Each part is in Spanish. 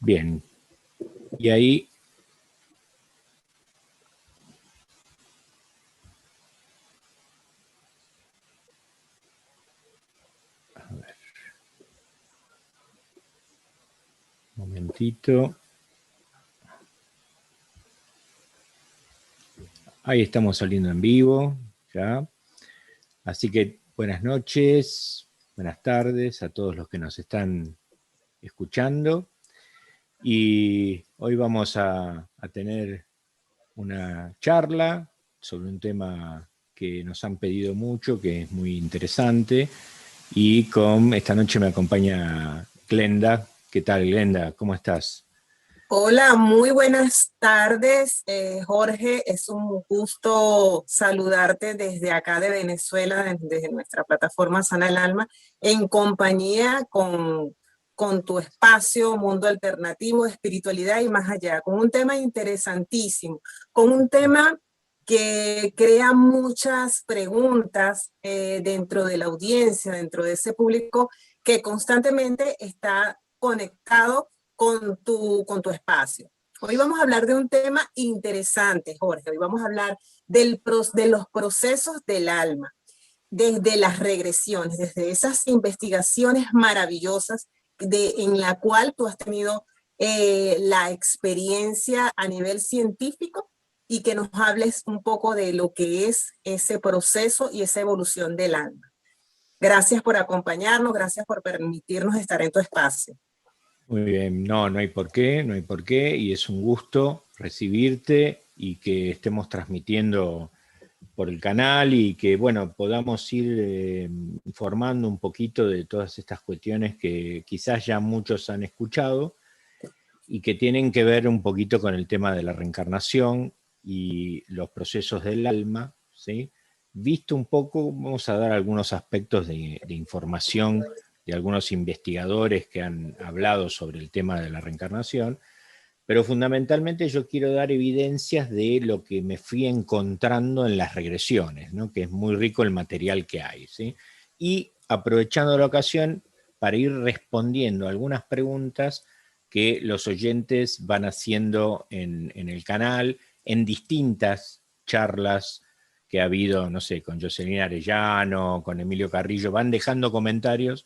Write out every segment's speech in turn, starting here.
Bien. Y ahí... A ver. Un momentito. Ahí estamos saliendo en vivo, ya. Así que buenas noches, buenas tardes a todos los que nos están escuchando. Y hoy vamos a tener una charla sobre un tema que nos han pedido mucho, que es muy interesante. Y esta noche me acompaña Glenda. ¿Qué tal, Glenda? ¿Cómo estás? Hola, muy buenas tardes, Jorge. Es un gusto saludarte desde acá de Venezuela, desde nuestra plataforma Sana el Alma, en compañía con tu espacio Mundo Alternativo, Espiritualidad y más allá, con un tema interesantísimo, con un tema que crea muchas preguntas dentro de la audiencia, dentro de ese público que constantemente está conectado con tu espacio. Hoy vamos a hablar de un tema interesante, Jorge. Hoy vamos a hablar de los procesos del alma, desde las regresiones, desde esas investigaciones maravillosas en la cual tú has tenido la experiencia a nivel científico y que nos hables un poco de lo que es ese proceso y esa evolución del alma. Gracias por acompañarnos, gracias por permitirnos estar en tu espacio. Muy bien, no hay por qué, y es un gusto recibirte y que estemos transmitiendo por el canal y que, bueno, podamos ir informando un poquito de todas estas cuestiones que quizás ya muchos han escuchado y que tienen que ver un poquito con el tema de la reencarnación y los procesos del alma, ¿sí? Visto un poco, vamos a dar algunos aspectos de información de algunos investigadores que han hablado sobre el tema de la reencarnación, pero fundamentalmente yo quiero dar evidencias de lo que me fui encontrando en las regresiones, ¿no? Que es muy rico el material que hay, ¿sí? Y aprovechando la ocasión para ir respondiendo algunas preguntas que los oyentes van haciendo en el canal, en distintas charlas que ha habido, no sé, con Jocelyn Arellano, con Emilio Carrillo, van dejando comentarios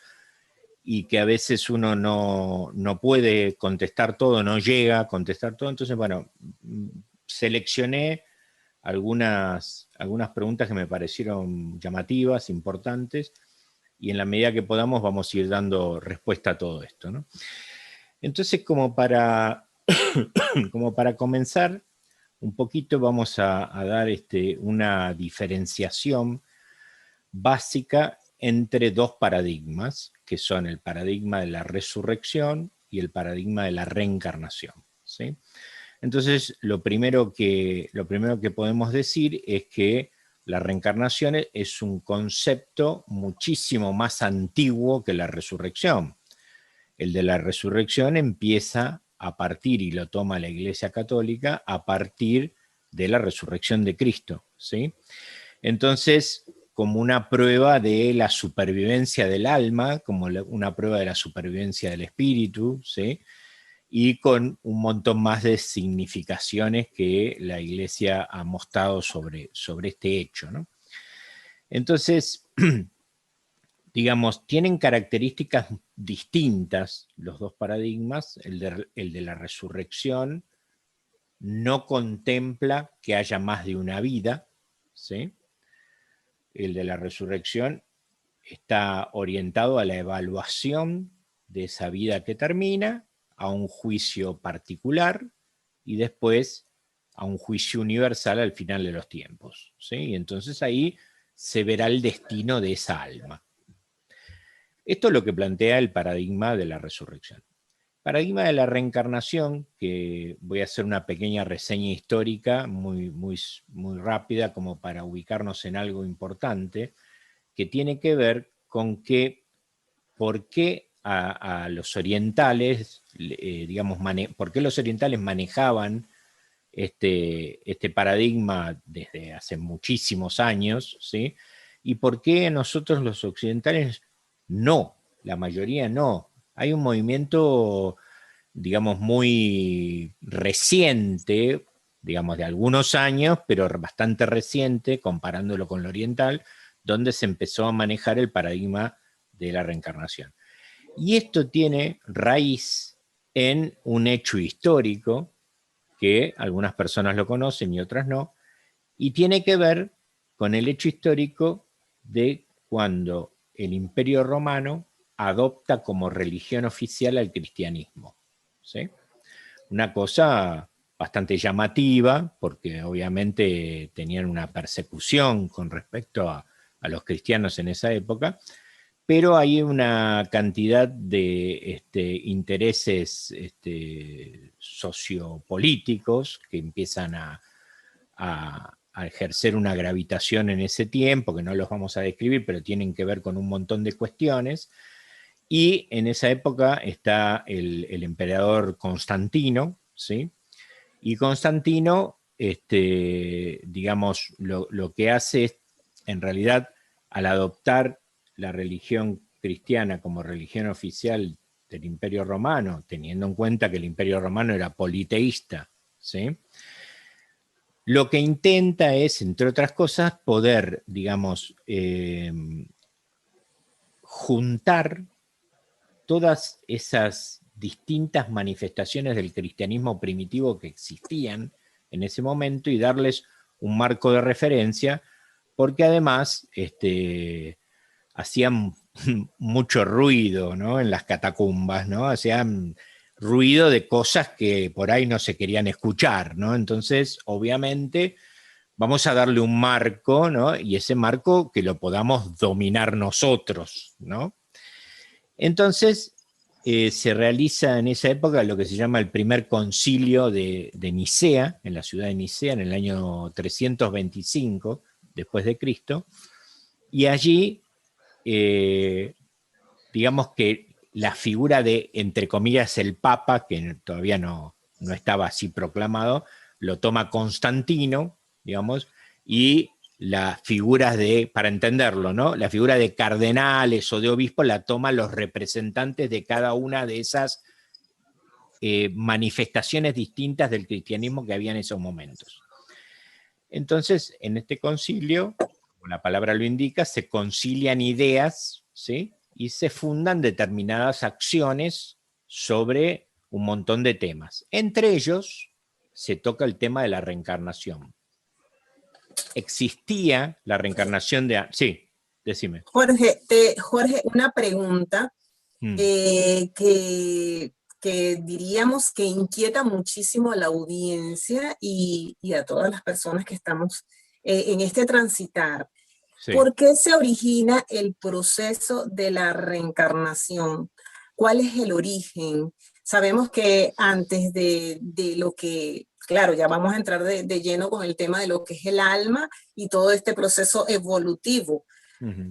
y que a veces uno no puede contestar todo, no llega a contestar todo. Entonces, bueno, seleccioné algunas preguntas que me parecieron llamativas, importantes, y en la medida que podamos vamos a ir dando respuesta a todo esto, ¿no? Entonces, como para comenzar un poquito, vamos a dar una diferenciación básica entre dos paradigmas, que son el paradigma de la resurrección y el paradigma de la reencarnación, ¿sí? Entonces, lo primero que podemos decir es que la reencarnación es un concepto muchísimo más antiguo que la resurrección. El de la resurrección empieza a partir, y lo toma la Iglesia Católica, a partir de la resurrección de Cristo, ¿sí? Entonces, como una prueba de la supervivencia del alma, como una prueba de la supervivencia del espíritu, ¿sí? Y con un montón más de significaciones que la Iglesia ha mostrado sobre este hecho, ¿no? Entonces, digamos, tienen características distintas los dos paradigmas. El de la resurrección no contempla que haya más de una vida, ¿sí? El de la resurrección está orientado a la evaluación de esa vida que termina, a un juicio particular y después a un juicio universal al final de los tiempos, ¿sí? Y entonces ahí se verá el destino de esa alma. Esto es lo que plantea el paradigma de la resurrección. Paradigma de la reencarnación, que voy a hacer una pequeña reseña histórica muy rápida como para ubicarnos en algo importante, que tiene que ver con por qué a los orientales, digamos, por qué los orientales manejaban este paradigma desde hace muchísimos años, ¿sí? Y por qué nosotros los occidentales no, la mayoría no. Hay un movimiento digamos, muy reciente, digamos, de algunos años, pero bastante reciente, comparándolo con lo oriental, donde se empezó a manejar el paradigma de la reencarnación. Y esto tiene raíz en un hecho histórico, que algunas personas lo conocen y otras no, y tiene que ver con el hecho histórico de cuando el Imperio Romano adopta como religión oficial al cristianismo, ¿sí? Una cosa bastante llamativa, porque obviamente tenían una persecución con respecto a los cristianos en esa época, pero hay una cantidad de intereses sociopolíticos que empiezan a ejercer una gravitación en ese tiempo, que no los vamos a describir, pero tienen que ver con un montón de cuestiones. Y en esa época está el emperador Constantino, ¿sí? Y Constantino, digamos, lo que hace es, en realidad, al adoptar la religión cristiana como religión oficial del Imperio Romano, teniendo en cuenta que el Imperio Romano era politeísta, ¿sí? Lo que intenta es, entre otras cosas, poder, digamos, juntar todas esas distintas manifestaciones del cristianismo primitivo que existían en ese momento y darles un marco de referencia, porque además hacían mucho ruido, ¿no? En las catacumbas, ¿no? Hacían ruido de cosas que por ahí no se querían escuchar, ¿no? Entonces, obviamente, vamos a darle un marco, ¿no? Y ese marco que lo podamos dominar nosotros, ¿no? Entonces, se realiza en esa época lo que se llama el primer concilio de Nicea, en la ciudad de Nicea, en el año 325 después de Cristo, y allí, digamos que la figura de, entre comillas, el Papa, que todavía no estaba así proclamado, lo toma Constantino, digamos, y las figuras de, para entenderlo, ¿no? La figura de cardenales o de obispos la toman los representantes de cada una de esas manifestaciones distintas del cristianismo que había en esos momentos. Entonces, en este concilio, como la palabra lo indica, se concilian ideas, ¿sí? Y se fundan determinadas acciones sobre un montón de temas. Entre ellos, se toca el tema de la reencarnación. Existía la reencarnación de... Sí, decime. Jorge, una pregunta que diríamos que inquieta muchísimo a la audiencia y a todas las personas que estamos en este transitar. Sí. ¿Por qué se origina el proceso de la reencarnación? ¿Cuál es el origen? Sabemos que antes de lo que, claro, ya vamos a entrar de lleno con el tema de lo que es el alma y todo este proceso evolutivo.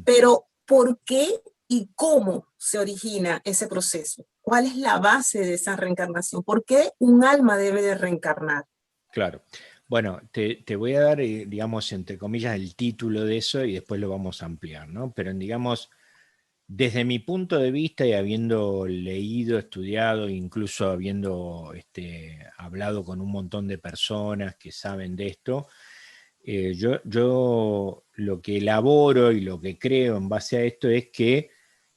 Pero, ¿por qué y cómo se origina ese proceso? ¿Cuál es la base de esa reencarnación? ¿Por qué un alma debe de reencarnar? Claro. Bueno, te voy a dar, digamos, entre comillas, el título de eso y después lo vamos a ampliar, ¿no? Pero, digamos, desde mi punto de vista y habiendo leído, estudiado, incluso habiendo hablado con un montón de personas que saben de esto, yo lo que elaboro y lo que creo en base a esto es que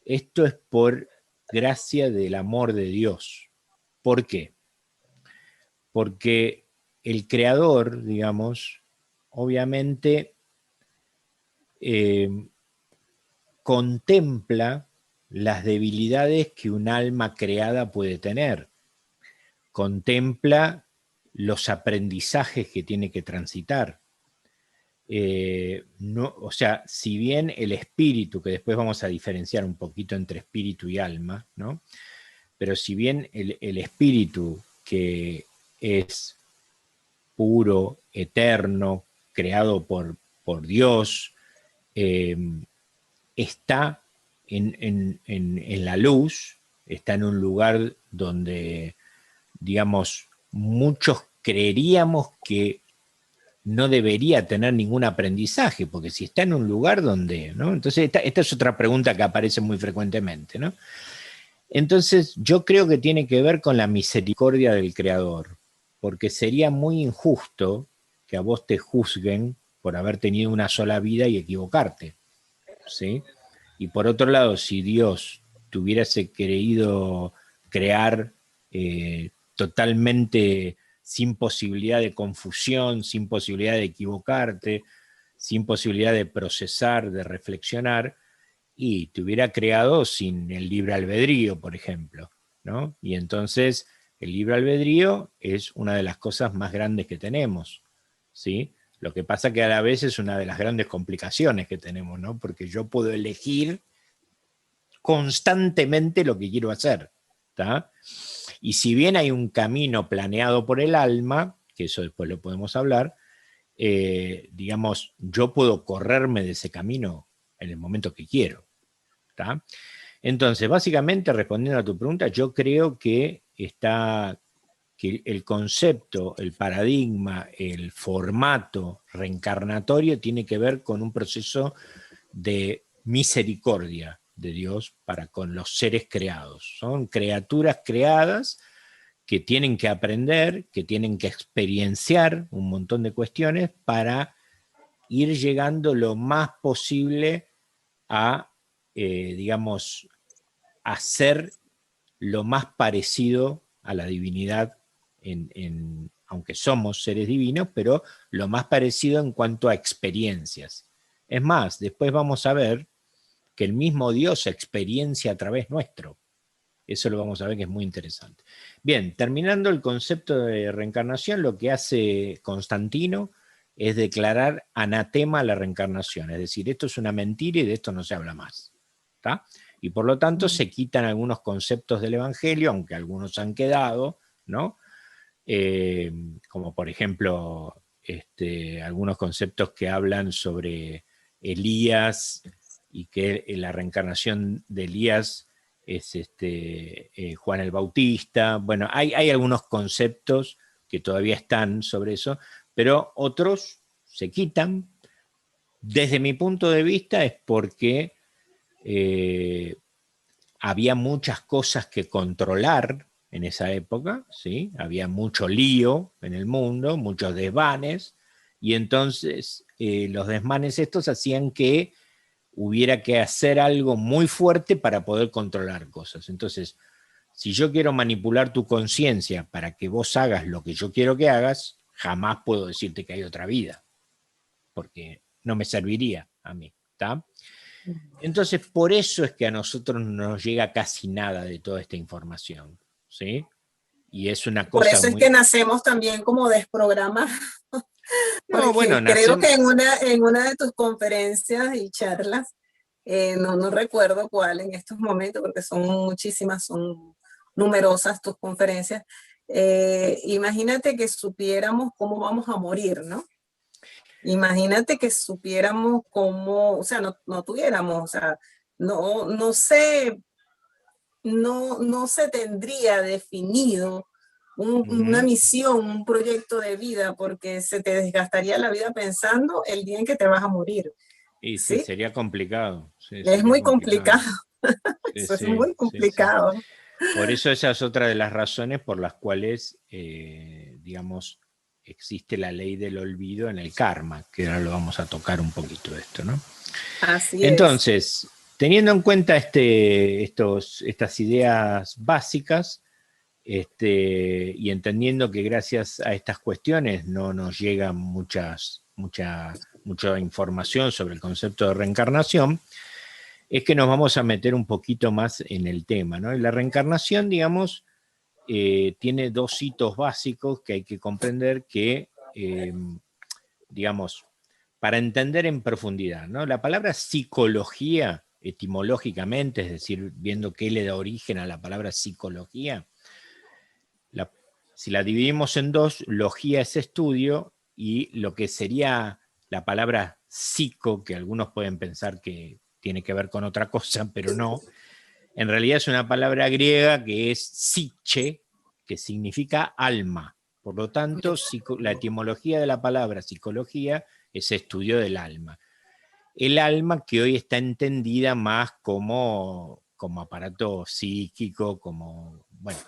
esto es por gracia del amor de Dios. ¿Por qué? Porque el creador, digamos, obviamente contempla las debilidades que un alma creada puede tener, contempla los aprendizajes que tiene que transitar. No, o sea, si bien el espíritu, que después vamos a diferenciar un poquito entre espíritu y alma, ¿no? Pero si bien el espíritu, que es puro, eterno, creado por Dios, está en la luz, está en un lugar donde, digamos, muchos creeríamos que no debería tener ningún aprendizaje, porque si está en un lugar donde, ¿no? Entonces esta es otra pregunta que aparece muy frecuentemente, ¿no? Entonces, yo creo que tiene que ver con la misericordia del Creador, porque sería muy injusto que a vos te juzguen por haber tenido una sola vida y equivocarte, ¿sí? Y por otro lado, si Dios te hubiese querido crear totalmente sin posibilidad de confusión, sin posibilidad de equivocarte, sin posibilidad de procesar, de reflexionar, y te hubiera creado sin el libre albedrío, por ejemplo, ¿no? Y entonces el libre albedrío es una de las cosas más grandes que tenemos, ¿sí? Lo que pasa que a la vez es una de las grandes complicaciones que tenemos, ¿no? Porque yo puedo elegir constantemente lo que quiero hacer, ¿tá? Y si bien hay un camino planeado por el alma, que eso después lo podemos hablar, digamos, yo puedo correrme de ese camino en el momento que quiero, ¿tá? Entonces, básicamente, respondiendo a tu pregunta, yo creo que que el concepto, el paradigma, el formato reencarnatorio tiene que ver con un proceso de misericordia de Dios para con los seres creados. Son criaturas creadas que tienen que aprender, que tienen que experienciar un montón de cuestiones para ir llegando lo más posible a, digamos, a ser lo más parecido a la divinidad, aunque somos seres divinos, pero lo más parecido en cuanto a experiencias. Es más, después vamos a ver que el mismo Dios experiencia a través nuestro. Eso lo vamos a ver que es muy interesante. Bien, terminando el concepto de reencarnación, lo que hace Constantino es declarar anatema a la reencarnación, es decir, esto es una mentira y de esto no se habla más, ¿tá? Y por lo tanto se quitan algunos conceptos del Evangelio, aunque algunos han quedado, ¿no? Como por ejemplo, algunos conceptos que hablan sobre Elías y que la reencarnación de Elías es Juan el Bautista. Bueno, hay algunos conceptos que todavía están sobre eso, pero otros se quitan. Desde mi punto de vista es porque había muchas cosas que controlar en esa época, ¿sí? Había mucho lío en el mundo, muchos desmanes, y entonces los desmanes estos hacían que hubiera que hacer algo muy fuerte para poder controlar cosas. Entonces, si yo quiero manipular tu conciencia para que vos hagas lo que yo quiero que hagas, jamás puedo decirte que hay otra vida, porque no me serviría a mí, ¿está? Entonces, por eso es que a nosotros no nos llega casi nada de toda esta información, ¿sí? Y es una Por cosa eso es que muy... nacemos también como desprogramados. No, bueno, Porque creo que nacemos... en una de tus conferencias y charlas, no recuerdo cuál en estos momentos, porque son muchísimas, son numerosas tus conferencias, imagínate que supiéramos cómo vamos a morir, ¿no? Imagínate que supiéramos cómo, o sea, no tuviéramos, o sea, no sé, no se tendría definido una misión, un proyecto de vida, porque se te desgastaría la vida pensando el día en que te vas a morir. Y sí, ¿Sí? sería complicado. Sí, Es sería muy complicado. complicado. Sí, Eso es sí, muy sí, sí. complicado. Por eso esa es otra de las razones por las cuales, digamos, existe la ley del olvido en el karma, que ahora lo vamos a tocar un poquito de esto, ¿no? Así es. Entonces, teniendo en cuenta estas ideas básicas, y entendiendo que gracias a estas cuestiones no nos llega mucha información sobre el concepto de reencarnación, es que nos vamos a meter un poquito más en el tema, ¿no? Y la reencarnación, digamos, tiene dos hitos básicos que hay que comprender que, digamos, para entender en profundidad, ¿no? La palabra psicología, etimológicamente, es decir, viendo qué le da origen a la palabra psicología, si la dividimos en dos, logía es estudio y lo que sería la palabra psico, que algunos pueden pensar que tiene que ver con otra cosa, pero no, en realidad es una palabra griega que es psiche, que significa alma. Por lo tanto, la etimología de la palabra psicología es estudio del alma. El alma que hoy está entendida más como como aparato psíquico, como, bueno,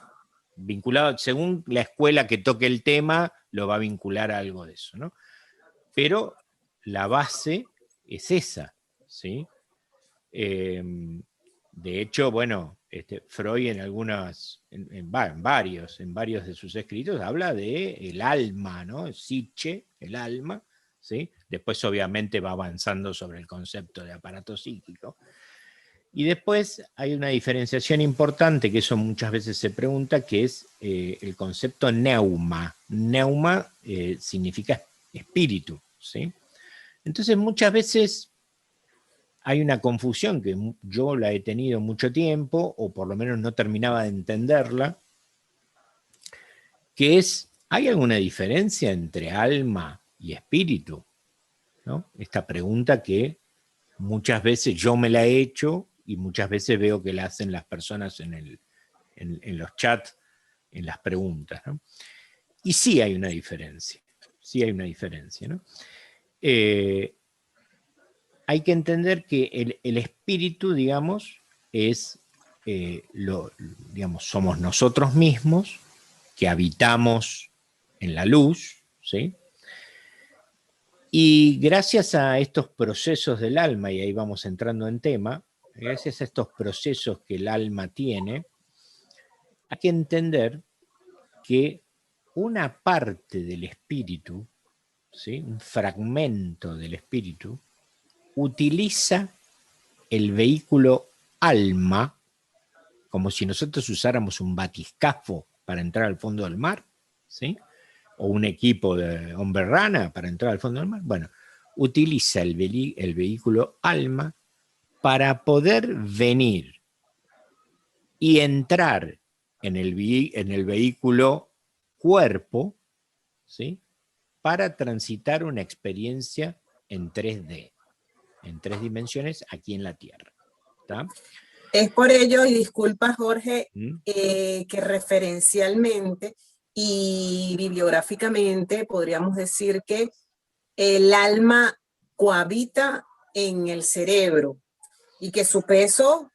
vinculado, según la escuela que toque el tema, lo va a vincular a algo de eso, ¿no? Pero la base es esa, ¿sí? De hecho, bueno, Freud en varios de sus escritos habla de el alma, ¿no? Psiche, el alma, ¿sí? Después obviamente va avanzando sobre el concepto de aparato psíquico. Y después hay una diferenciación importante, que eso muchas veces se pregunta, que es el concepto neuma. Neuma significa espíritu, ¿sí? Entonces muchas veces hay una confusión que yo la he tenido mucho tiempo, o por lo menos no terminaba de entenderla, que es, ¿hay alguna diferencia entre alma y espíritu? ¿No? Esta pregunta que muchas veces yo me la he hecho y muchas veces veo que la hacen las personas en los chats, en las preguntas, ¿no? Y sí hay una diferencia, ¿no? Hay que entender que el espíritu, digamos, es, digamos, somos nosotros mismos que habitamos en la luz, ¿sí? Y gracias a estos procesos del alma, y ahí vamos entrando en tema, gracias a estos procesos que el alma tiene, hay que entender que una parte del espíritu, ¿sí? Un fragmento del espíritu, utiliza el vehículo alma como si nosotros usáramos un batiscafo para entrar al fondo del mar, ¿sí? O un equipo de hombre rana para entrar al fondo del mar. Bueno, utiliza el vehículo alma para poder venir y entrar en el vehículo cuerpo, ¿sí? Para transitar una experiencia en 3D, en 3 dimensiones aquí en la Tierra. ¿Está? Es por ello, y disculpa Jorge, ¿Mm? que referencialmente y bibliográficamente podríamos decir que el alma cohabita en el cerebro y que su peso,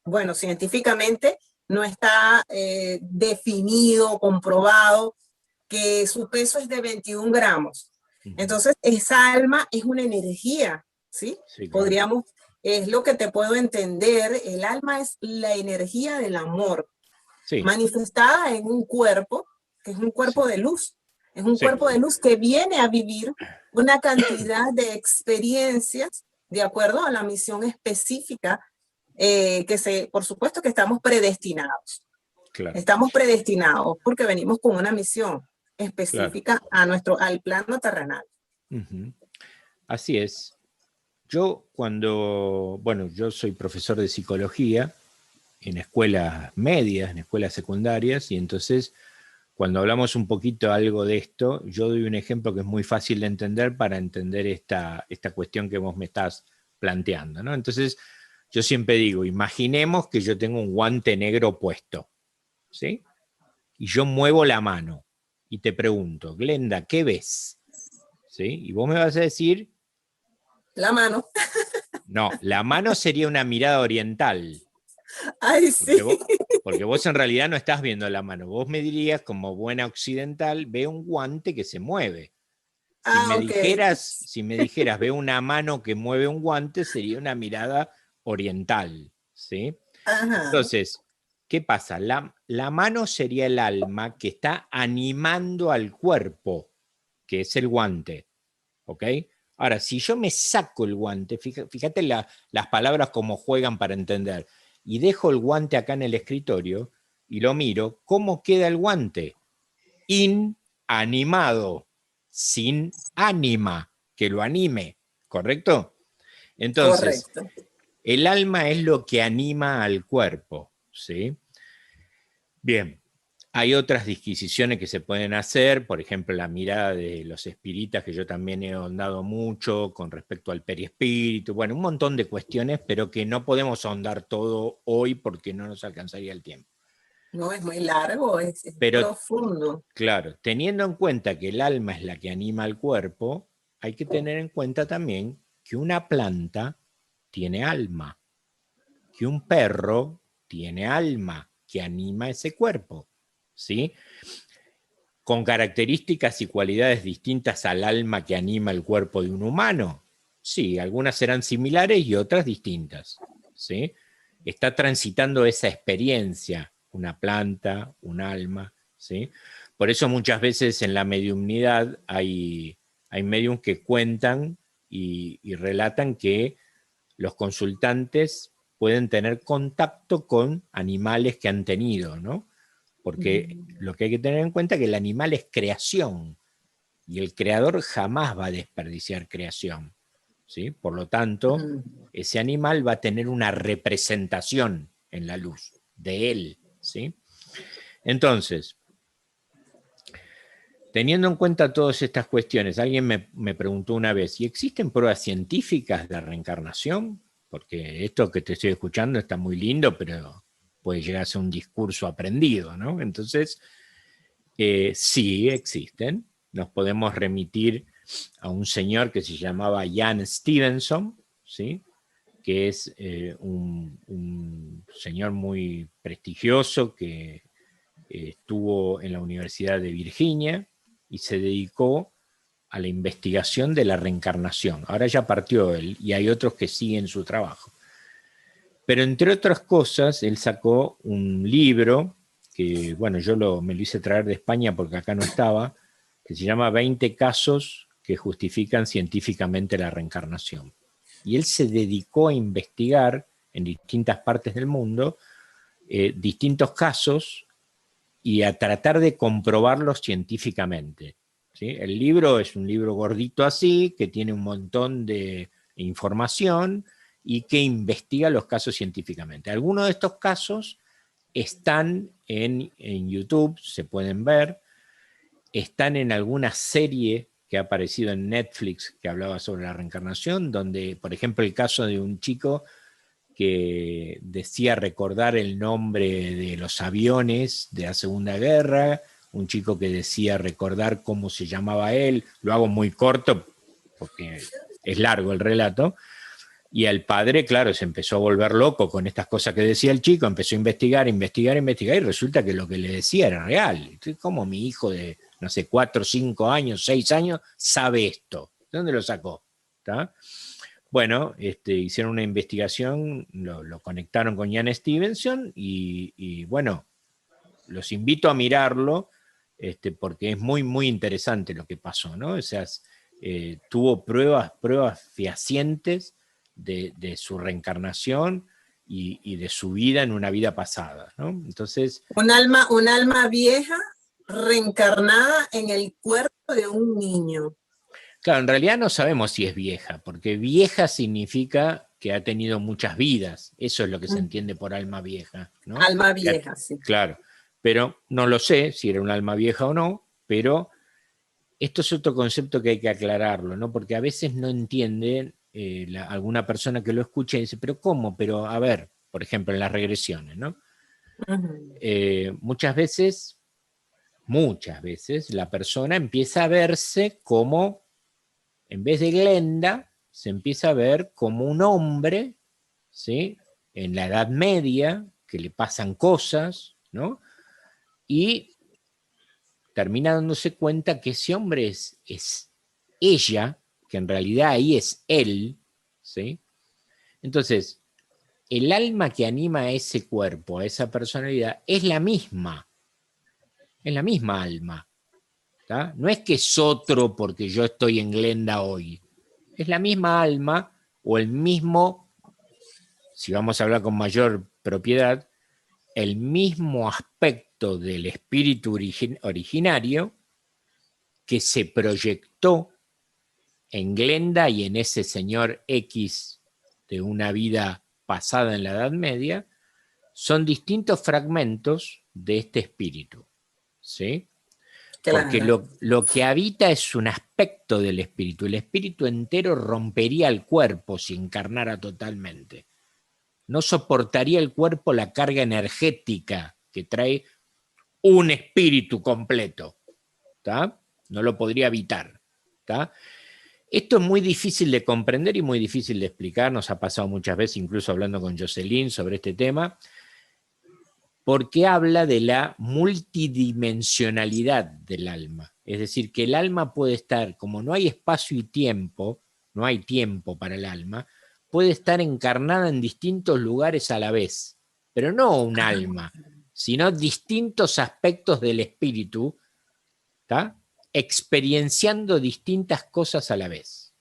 bueno, científicamente no está definido, comprobado, que su peso es de 21 gramos. Entonces, esa alma es una energía, ¿sí? Sí, claro. Podríamos, es lo que te puedo entender, el alma es la energía del amor, Sí. manifestada en un cuerpo, que es un cuerpo de luz, es un cuerpo de luz que viene a vivir una cantidad de experiencias de acuerdo a la misión específica por supuesto que estamos predestinados. Claro. Estamos predestinados porque venimos con una misión específica al plano terrenal. Así es. Yo yo soy profesor de psicología en escuelas medias, en escuelas secundarias, y entonces cuando hablamos un poquito algo de esto, yo doy un ejemplo que es muy fácil de entender para entender esta cuestión que vos me estás planteando, ¿no? Entonces, yo siempre digo, imaginemos que yo tengo un guante negro puesto, ¿sí? Y yo muevo la mano y te pregunto, Glenda, ¿qué ves? ¿Sí? Y vos me vas a decir... La mano. No, la mano sería una mirada oriental. Ay, sí. Porque vos en realidad no estás viendo la mano. Vos me dirías, como buena occidental, veo un guante que se mueve. Si me dijeras, veo una mano que mueve un guante, sería una mirada oriental, ¿sí? Ajá. Entonces, ¿qué pasa? La mano sería el alma que está animando al cuerpo, que es el guante, ¿ok? Ahora, si yo me saco el guante, fíjate las palabras como juegan para entender, y dejo el guante acá en el escritorio y lo miro, ¿cómo queda el guante? Inanimado, sin ánima, que lo anime, ¿correcto? Entonces, correcto. El alma es lo que anima al cuerpo, ¿sí? Bien, hay otras disquisiciones que se pueden hacer, por ejemplo, la mirada de los espíritas, que yo también he ahondado mucho con respecto al perispíritu, bueno, un montón de cuestiones, pero que no podemos ahondar todo hoy porque no nos alcanzaría el tiempo. No, es muy largo, es profundo. Claro, teniendo en cuenta que el alma es la que anima al cuerpo, hay que tener en cuenta también que una planta tiene alma. que un perro tiene alma que anima ese cuerpo, ¿sí? Con características y cualidades distintas al alma que anima el cuerpo de un humano. Sí, algunas serán similares y otras distintas, ¿sí? Está transitando esa experiencia, una planta, un alma, ¿sí? Por eso muchas veces en la mediumnidad hay mediums que cuentan y relatan que los consultantes pueden tener contacto con animales que han tenido, ¿no? Porque lo que hay que tener en cuenta es que el animal es creación y el creador jamás va a desperdiciar creación, ¿sí? Por lo tanto, ese animal va a tener una representación en la luz de él, ¿sí? Entonces, teniendo en cuenta todas estas cuestiones, alguien me preguntó una vez, ¿y existen pruebas científicas de reencarnación? Porque esto que te estoy escuchando está muy lindo, pero puede llegar a ser un discurso aprendido, ¿no? Entonces, sí existen. Nos podemos remitir a un señor que se llamaba Jan Stevenson, ¿sí? Que es un señor muy prestigioso que estuvo en la Universidad de Virginia y se dedicó a la investigación de la reencarnación. Ahora ya partió él y hay otros que siguen su trabajo. Pero entre otras cosas, él sacó un libro que, bueno, yo me lo hice traer de España porque acá no estaba, que se llama 20 casos que justifican científicamente la reencarnación. Y él se dedicó a investigar en distintas partes del mundo distintos casos y a tratar de comprobarlos científicamente, ¿sí? El libro es un libro gordito así, que tiene un montón de información y que investiga los casos científicamente. Algunos de estos casos están en YouTube, se pueden ver, están en alguna serie que ha aparecido en Netflix que hablaba sobre la reencarnación, donde, por ejemplo, el caso de un chico que decía recordar el nombre de los aviones de la Segunda Guerra, un chico que decía recordar cómo se llamaba él, lo hago muy corto porque es largo el relato, y el padre, claro, se empezó a volver loco con estas cosas que decía el chico, empezó a investigar, y resulta que lo que le decía era real. ¿Cómo mi hijo de, no sé, 4, 5 años, 6 años, sabe esto? ¿De dónde lo sacó? ¿Está? Bueno, hicieron una investigación, lo conectaron con Jan Stevenson y bueno, los invito a mirarlo porque es muy, muy interesante lo que pasó, ¿no? O sea, tuvo pruebas fehacientes de su reencarnación y de su vida en una vida pasada, ¿no? Entonces... un alma vieja reencarnada en el cuerpo de un niño. Claro, en realidad no sabemos si es vieja, porque vieja significa que ha tenido muchas vidas. Eso es lo que se entiende por alma vieja, ¿no? Alma vieja, sí. Claro, pero no lo sé si era un alma vieja o no, pero esto es otro concepto que hay que aclararlo, ¿no? Porque a veces no entiende alguna persona que lo escucha y dice, pero ¿cómo? Pero a ver, por ejemplo, en las regresiones, ¿no? Muchas veces la persona empieza a verse como, en vez de Glenda, se empieza a ver como un hombre, ¿sí? En la Edad Media, que le pasan cosas, ¿no? Y termina dándose cuenta que ese hombre es ella, que en realidad ahí es él, ¿sí? Entonces, el alma que anima a ese cuerpo, a esa personalidad, es la misma alma, ¿tá? No es que es otro porque yo estoy en Glenda hoy, es la misma alma o el mismo, si vamos a hablar con mayor propiedad, el mismo aspecto del espíritu originario que se proyectó en Glenda y en ese señor X de una vida pasada en la Edad Media, son distintos fragmentos de este espíritu, ¿sí? Claro. Porque lo que habita es un aspecto del espíritu. El espíritu entero rompería el cuerpo si encarnara totalmente. No soportaría el cuerpo la carga energética que trae un espíritu completo, ¿tá? No lo podría habitar, ¿tá? Esto es muy difícil de comprender y muy difícil de explicar, nos ha pasado muchas veces, incluso hablando con Jocelyn sobre este tema, porque habla de la multidimensionalidad del alma. Es decir, que el alma puede estar, como no hay espacio y tiempo, no hay tiempo para el alma, puede estar encarnada en distintos lugares a la vez, pero no un alma, sino distintos aspectos del espíritu, ¿tá? Experienciando distintas cosas a la vez.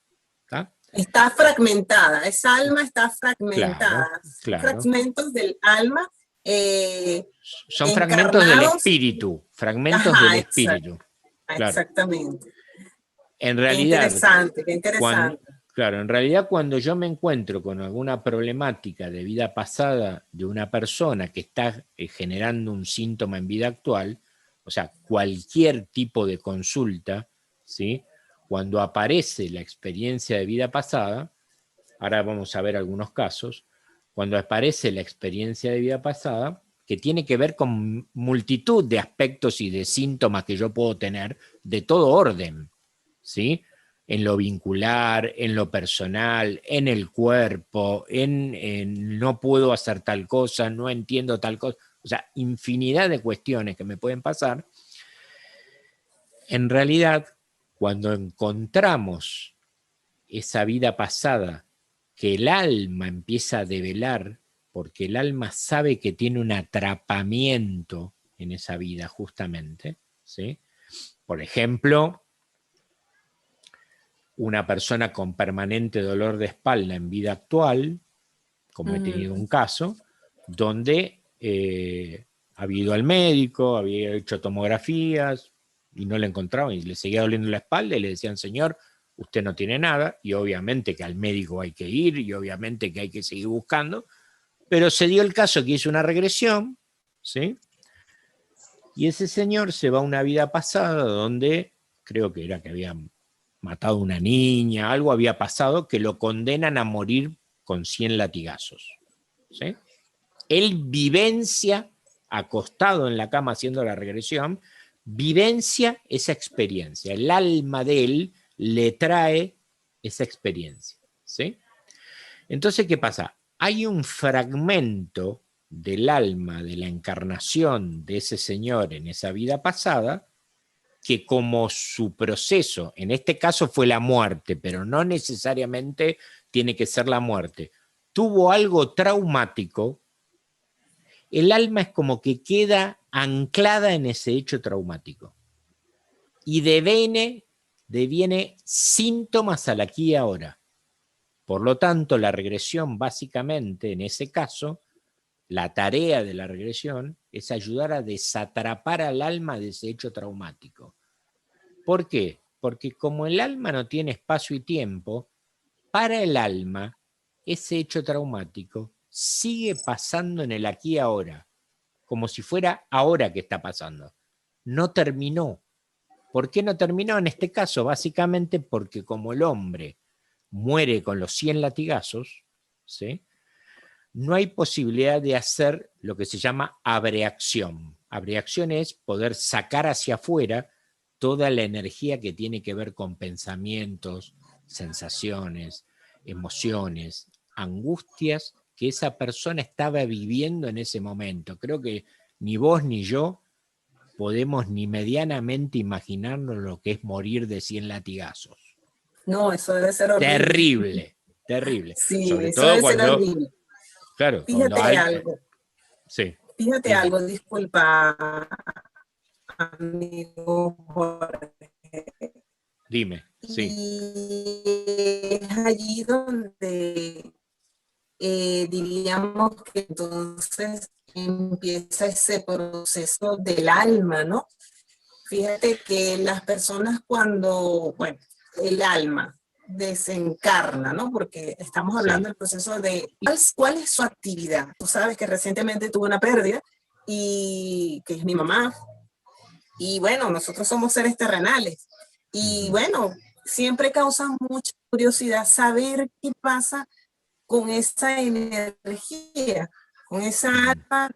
¿Tá? Está fragmentada, esa alma está Claro, fragmentada. Son claro. fragmentos del alma Son fragmentos del encarnados. espíritu, fragmentos del Ajá, espíritu. Claro. exactamente. En Qué realidad, interesante, qué cuando, interesante. claro, en realidad cuando yo me encuentro con alguna problemática de vida pasada de una persona que está generando un síntoma en vida actual, o sea, cualquier tipo de consulta, ¿sí? Cuando aparece la experiencia de vida pasada, ahora vamos a ver algunos casos, cuando aparece la experiencia de vida pasada, que tiene que ver con multitud de aspectos y de síntomas que yo puedo tener de todo orden, ¿sí? En lo vincular, en lo personal, en el cuerpo, en no puedo hacer tal cosa, no entiendo tal cosa, o sea, infinidad de cuestiones que me pueden pasar. En realidad, cuando encontramos esa vida pasada que el alma empieza a develar, porque el alma sabe que tiene un atrapamiento en esa vida justamente, ¿sí? Por ejemplo, una persona con permanente dolor de espalda en vida actual, como he tenido un caso, donde había ido al médico, había hecho tomografías y no le encontraban y le seguía doliendo la espalda y le decían, señor, usted no tiene nada, y obviamente que al médico hay que ir y obviamente que hay que seguir buscando, pero se dio el caso que hizo una regresión, ¿sí? Y ese señor se va a una vida pasada donde creo que era que había matado a una niña, algo había pasado que lo condenan a morir con 100 latigazos, ¿sí? Él vivencia, acostado en la cama haciendo la regresión, vivencia esa experiencia. El alma de él le trae esa experiencia, ¿sí? Entonces, ¿qué pasa? Hay un fragmento del alma, de la encarnación de ese señor en esa vida pasada, que como su proceso, en este caso fue la muerte, pero no necesariamente tiene que ser la muerte, tuvo algo traumático, el alma es como que queda anclada en ese hecho traumático y deviene síntomas al aquí y ahora. Por lo tanto, la regresión básicamente, en ese caso, la tarea de la regresión es ayudar a desatrapar al alma de ese hecho traumático. ¿Por qué? Porque como el alma no tiene espacio y tiempo, para el alma, ese hecho traumático sigue pasando en el aquí y ahora, como si fuera ahora que está pasando. No terminó. ¿Por qué no terminó en este caso? Básicamente porque como el hombre muere con los 100 latigazos, ¿sí? No hay posibilidad de hacer lo que se llama abreacción. Abreacción es poder sacar hacia afuera toda la energía que tiene que ver con pensamientos, sensaciones, emociones, angustias que esa persona estaba viviendo en ese momento. Creo que ni vos ni yo podemos ni medianamente imaginarnos lo que es morir de 100 latigazos. No, eso debe ser horrible. Terrible, terrible. Sí, Sobre eso todo debe ser cuando, horrible. claro, cuando Fíjate hay... algo, Sí, fíjate dime, algo, disculpa, amigo Jorge. dime, sí, Y es allí donde diríamos que entonces empieza ese proceso del alma, ¿no? Fíjate que las personas cuando, bueno, el alma desencarna, ¿no? Porque estamos hablando sí, del proceso de cuál es su actividad. Tú sabes que recientemente tuve una pérdida y que es mi mamá. Y bueno, nosotros somos seres terrenales. Y bueno, siempre causa mucha curiosidad saber qué pasa con esa energía, con esa alma,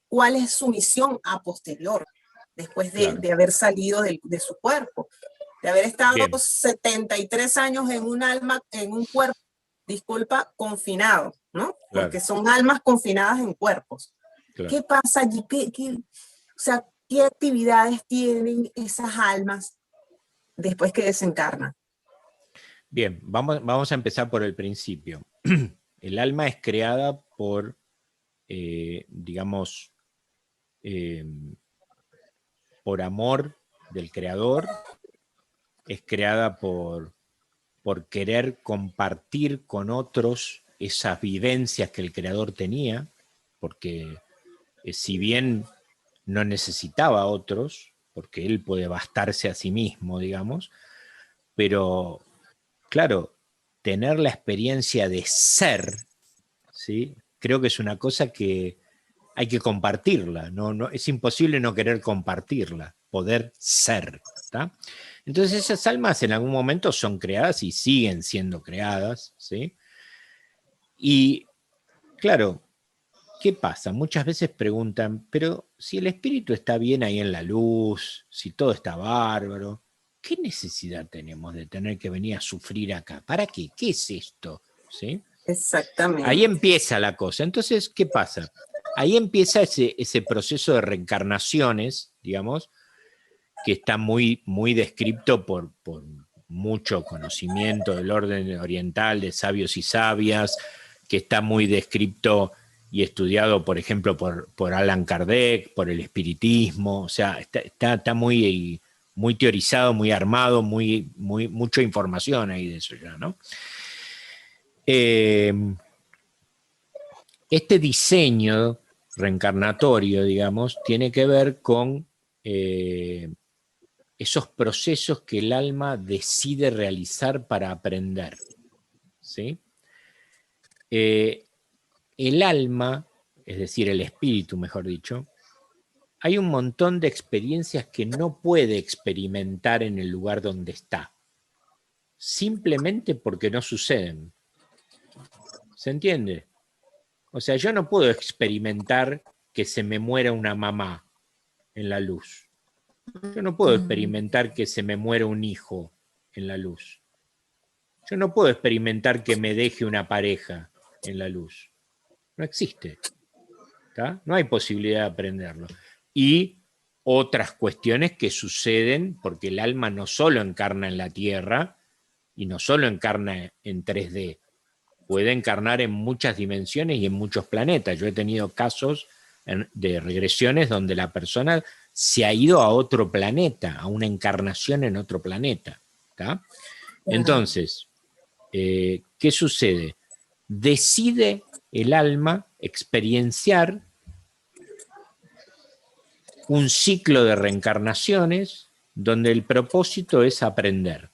cuál es su misión a posterior, después claro. de haber salido de su cuerpo. de haber estado Bien, 73 años en un alma, en un cuerpo, disculpa, confinado, ¿no? claro, Porque son almas confinadas en cuerpos. claro. ¿Qué pasa allí? O sea, ¿qué actividades tienen esas almas después que desencarnan? Bien, vamos a empezar por el principio. El alma es creada por, digamos, eh, por amor del creador, es creada por querer compartir con otros esas vivencias que el creador tenía, porque si bien no necesitaba a otros, porque él puede bastarse a sí mismo, digamos, pero claro, tener la experiencia de ser, ¿sí? Creo que es una cosa que hay que compartirla, es imposible no querer compartirla, poder ser. ¿tá? Entonces esas almas en algún momento son creadas y siguen siendo creadas, ¿sí? Y claro, ¿qué pasa? Muchas veces preguntan, pero si el espíritu está bien ahí en la luz, si todo está bárbaro, ¿qué necesidad tenemos de tener que venir a sufrir acá? ¿Para qué? ¿Qué es esto? ¿Sí? Ahí Exactamente. empieza la cosa. Entonces, ¿qué pasa? Ahí empieza ese proceso de reencarnaciones, digamos, que está muy descrito por mucho conocimiento del orden oriental, de sabios y sabias, que está muy descrito y estudiado, por ejemplo, por Allan Kardec, por el espiritismo, o sea, está muy teorizado, muy armado, mucha información ahí de eso ya, ¿no? Eh, Este diseño reencarnatorio, digamos, tiene que ver con esos procesos que el alma decide realizar para aprender. ¿Sí? El alma, es decir, el espíritu, mejor dicho, hay un montón de experiencias que no puede experimentar en el lugar donde está, simplemente porque no suceden. ¿Se entiende? O sea, yo no puedo experimentar que se me muera una mamá en la luz. Yo no puedo experimentar que se me muera un hijo en la luz. Yo no puedo experimentar que me deje una pareja en la luz. No existe. ¿tá? No hay posibilidad de aprenderlo. Y otras cuestiones que suceden porque el alma no solo encarna en la Tierra y no solo encarna en 3D, puede encarnar en muchas dimensiones y en muchos planetas. Yo he tenido casos de regresiones donde la persona se ha ido a otro planeta, a una encarnación en otro planeta. ¿tá? Entonces, ¿qué sucede? Decide el alma experienciar un ciclo de reencarnaciones donde el propósito es aprender,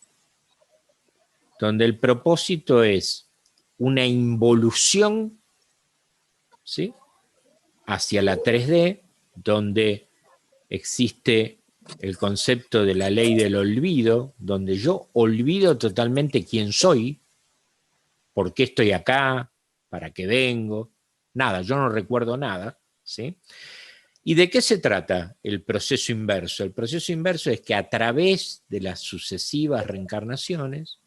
donde el propósito es una involución, ¿sí? hacia la 3D, donde existe el concepto de la ley del olvido, donde yo olvido totalmente quién soy, por qué estoy acá, para qué vengo, nada, yo no recuerdo nada, ¿sí? ¿Y de qué se trata el proceso inverso? El proceso inverso es que a través de las sucesivas reencarnaciones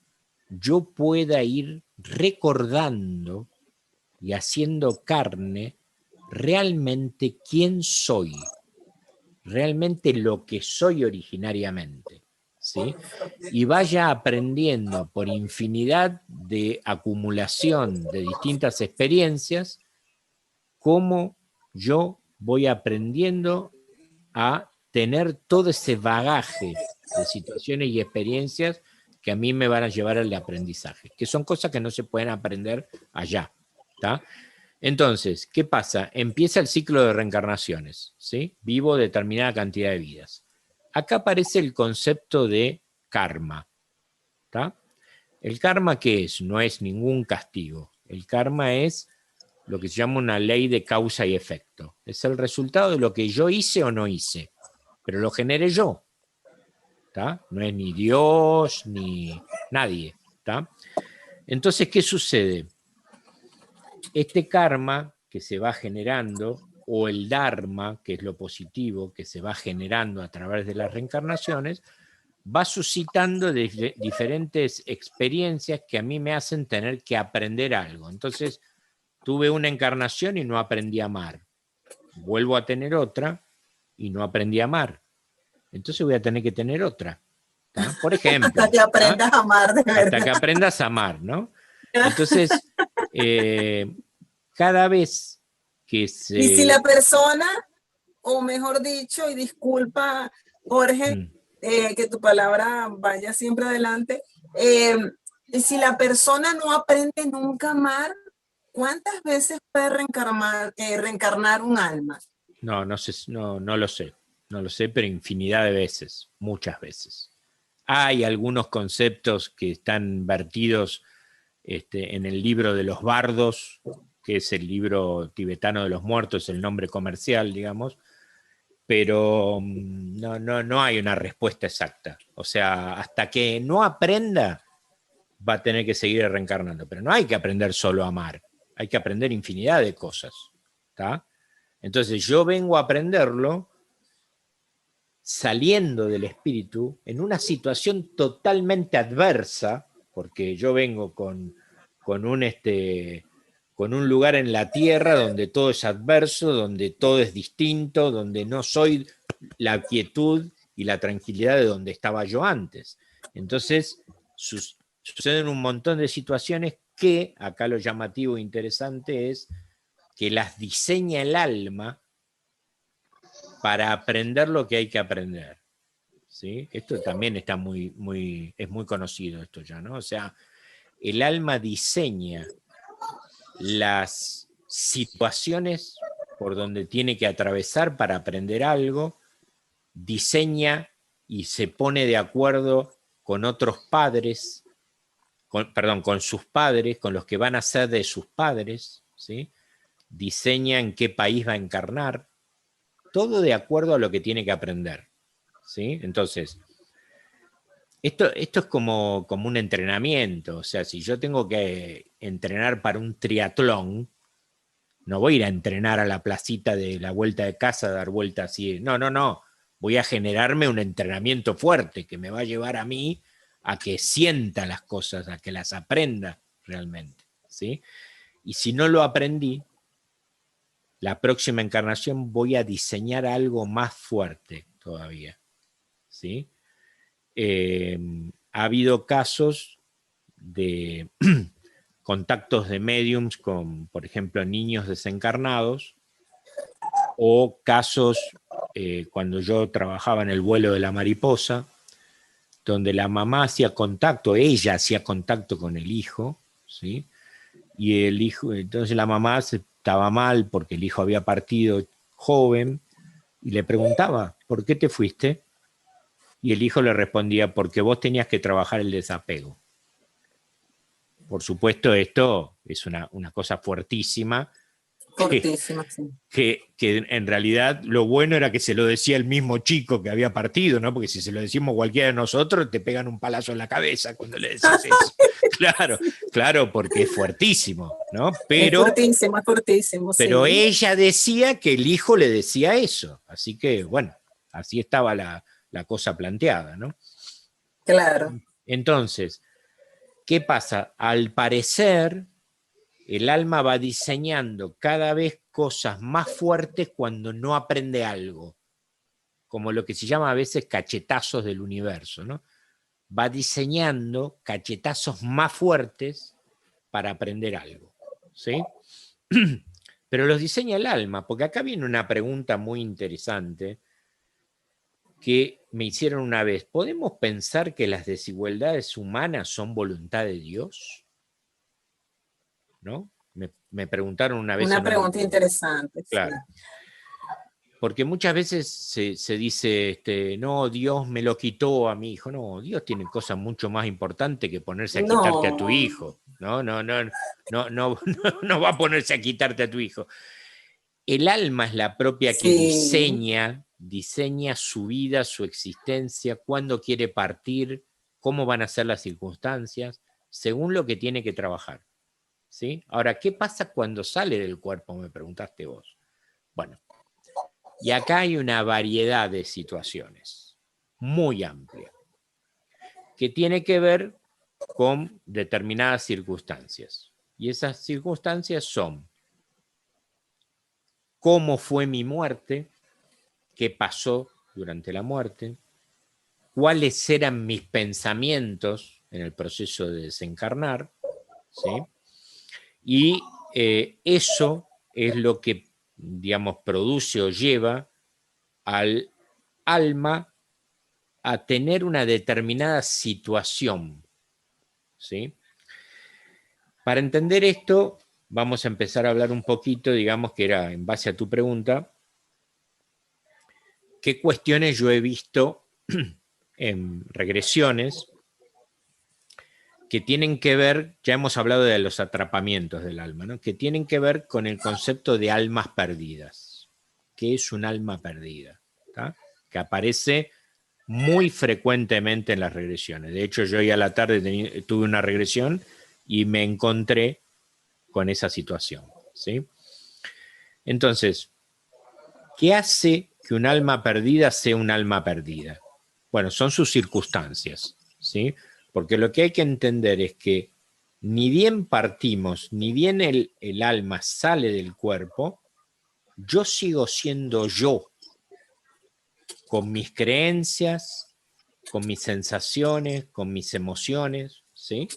yo pueda ir recordando y haciendo carne realmente quién soy, realmente lo que soy originariamente, ¿sí? Y vaya aprendiendo por infinidad de acumulación de distintas experiencias cómo yo voy aprendiendo a tener todo ese bagaje de situaciones y experiencias que a mí me van a llevar al aprendizaje, que son cosas que no se pueden aprender allá. ¿tá? Entonces, ¿qué pasa? Empieza el ciclo de reencarnaciones, ¿sí? Vivo determinada cantidad de vidas. Acá aparece el concepto de karma. ¿tá? ¿El karma qué es? No es ningún castigo. El karma es lo que se llama una ley de causa y efecto. Es el resultado de lo que yo hice o no hice, pero lo generé yo. ¿tá? No es ni Dios ni nadie. ¿tá? Entonces, ¿qué sucede? Este karma que se va generando, o el dharma, que es lo positivo, que se va generando a través de las reencarnaciones, va suscitando diferentes experiencias que a mí me hacen tener que aprender algo. Entonces, tuve una encarnación y no aprendí a amar. Vuelvo a tener otra y no aprendí a amar. Entonces voy a tener que tener otra. ¿tá? Por ejemplo. Hasta que aprendas a amar, de verdad. Hasta que aprendas a amar, ¿no? Entonces, cada vez que se... Y si la persona, o mejor dicho, y disculpa, Jorge, que tu palabra vaya siempre adelante, y si la persona no aprende nunca a amar, ¿cuántas veces puede reencarnar un alma? No lo sé. No lo sé, pero infinidad de veces, muchas veces. Hay algunos conceptos que están vertidos en el libro de los bardos, que es el libro tibetano de los muertos, el nombre comercial, digamos, pero no hay una respuesta exacta. O sea, hasta que no aprenda, va a tener que seguir reencarnando. Pero no hay que aprender solo a amar, hay que aprender infinidad de cosas. ¿tá? Entonces yo vengo a aprenderlo saliendo del espíritu en una situación totalmente adversa, porque yo vengo con un lugar en la tierra donde todo es adverso, donde todo es distinto, donde no soy la quietud y la tranquilidad de donde estaba yo antes. Entonces, suceden un montón de situaciones que, acá lo llamativo e interesante es que las diseña el alma para aprender lo que hay que aprender. ¿sí? Esto también está es muy conocido esto ya, ¿no? O sea, el alma diseña las situaciones por donde tiene que atravesar para aprender algo, diseña y se pone de acuerdo con otros padres, con sus padres, con los que van a ser de sus padres, ¿sí? Diseña en qué país va a encarnar, todo de acuerdo a lo que tiene que aprender. ¿sí? Entonces, esto es como un entrenamiento. O sea, si yo tengo que entrenar para un triatlón, no voy a ir a entrenar a la placita de la vuelta de casa, a dar vueltas así. No. Voy a generarme un entrenamiento fuerte que me va a llevar a mí a que sienta las cosas, a que las aprenda realmente. ¿sí? Y si no lo aprendí, la próxima encarnación voy a diseñar algo más fuerte todavía. ¿sí? Ha habido casos de contactos de mediums con, por ejemplo, niños desencarnados, o casos cuando yo trabajaba en el vuelo de la mariposa, donde la mamá hacía contacto, ella hacía contacto con el hijo, ¿sí? Y el hijo, entonces la mamá estaba mal porque el hijo había partido joven y le preguntaba, ¿por qué te fuiste? Y el hijo le respondía, porque vos tenías que trabajar el desapego. Por supuesto, esto es una cosa fuertísima. Fortísima, sí. Que en realidad lo bueno era que se lo decía el mismo chico que había partido, ¿no? Porque si se lo decimos cualquiera de nosotros, te pegan un palazo en la cabeza cuando le decís eso. Claro, porque es fuertísimo, ¿no? Es fortísimo, pero sí. ella decía que el hijo le decía eso. Así que, bueno, así estaba la cosa planteada, ¿no? Claro. Entonces, ¿qué pasa? Al parecer, el alma va diseñando cada vez cosas más fuertes cuando no aprende algo, como lo que se llama a veces cachetazos del universo, ¿no? Va diseñando cachetazos más fuertes para aprender algo, ¿sí? Pero los diseña el alma, porque acá viene una pregunta muy interesante que me hicieron una vez. ¿Podemos pensar que las desigualdades humanas son voluntad de Dios? ¿No? Me preguntaron una vez. Una pregunta interesante. Claro. Sí. Porque muchas veces se dice, no, Dios me lo quitó a mi hijo. No, Dios tiene cosas mucho más importantes que ponerse a quitarte a tu hijo. No va a ponerse a quitarte a tu hijo. El alma es la propia que diseña su vida, su existencia, cuándo quiere partir, cómo van a ser las circunstancias, según lo que tiene que trabajar. ¿sí? Ahora, ¿qué pasa cuando sale del cuerpo? Me preguntaste vos. Bueno, y acá hay una variedad de situaciones muy amplia. que tiene que ver con determinadas circunstancias. Y esas circunstancias son cómo fue mi muerte, qué pasó durante la muerte, cuáles eran mis pensamientos en el proceso de desencarnar, ¿sí? Y eso es lo que, digamos, produce o lleva al alma a tener una determinada situación, ¿sí? Para entender esto, vamos a empezar a hablar un poquito, digamos que era en base a tu pregunta, qué cuestiones yo he visto en regresiones que tienen que ver, ya hemos hablado de los atrapamientos del alma, ¿no? Que tienen que ver con el concepto de almas perdidas. ¿Qué es un alma perdida? ¿Tá? Que aparece muy frecuentemente en las regresiones. De hecho, yo hoy a la tarde tuve una regresión y me encontré con esa situación, ¿sí? Entonces, ¿qué hace que un alma perdida sea un alma perdida? Bueno, son sus circunstancias, ¿sí? Porque lo que hay que entender es que ni bien partimos, ni bien el alma sale del cuerpo, yo sigo siendo yo, con mis creencias, con mis sensaciones, con mis emociones, ¿sí?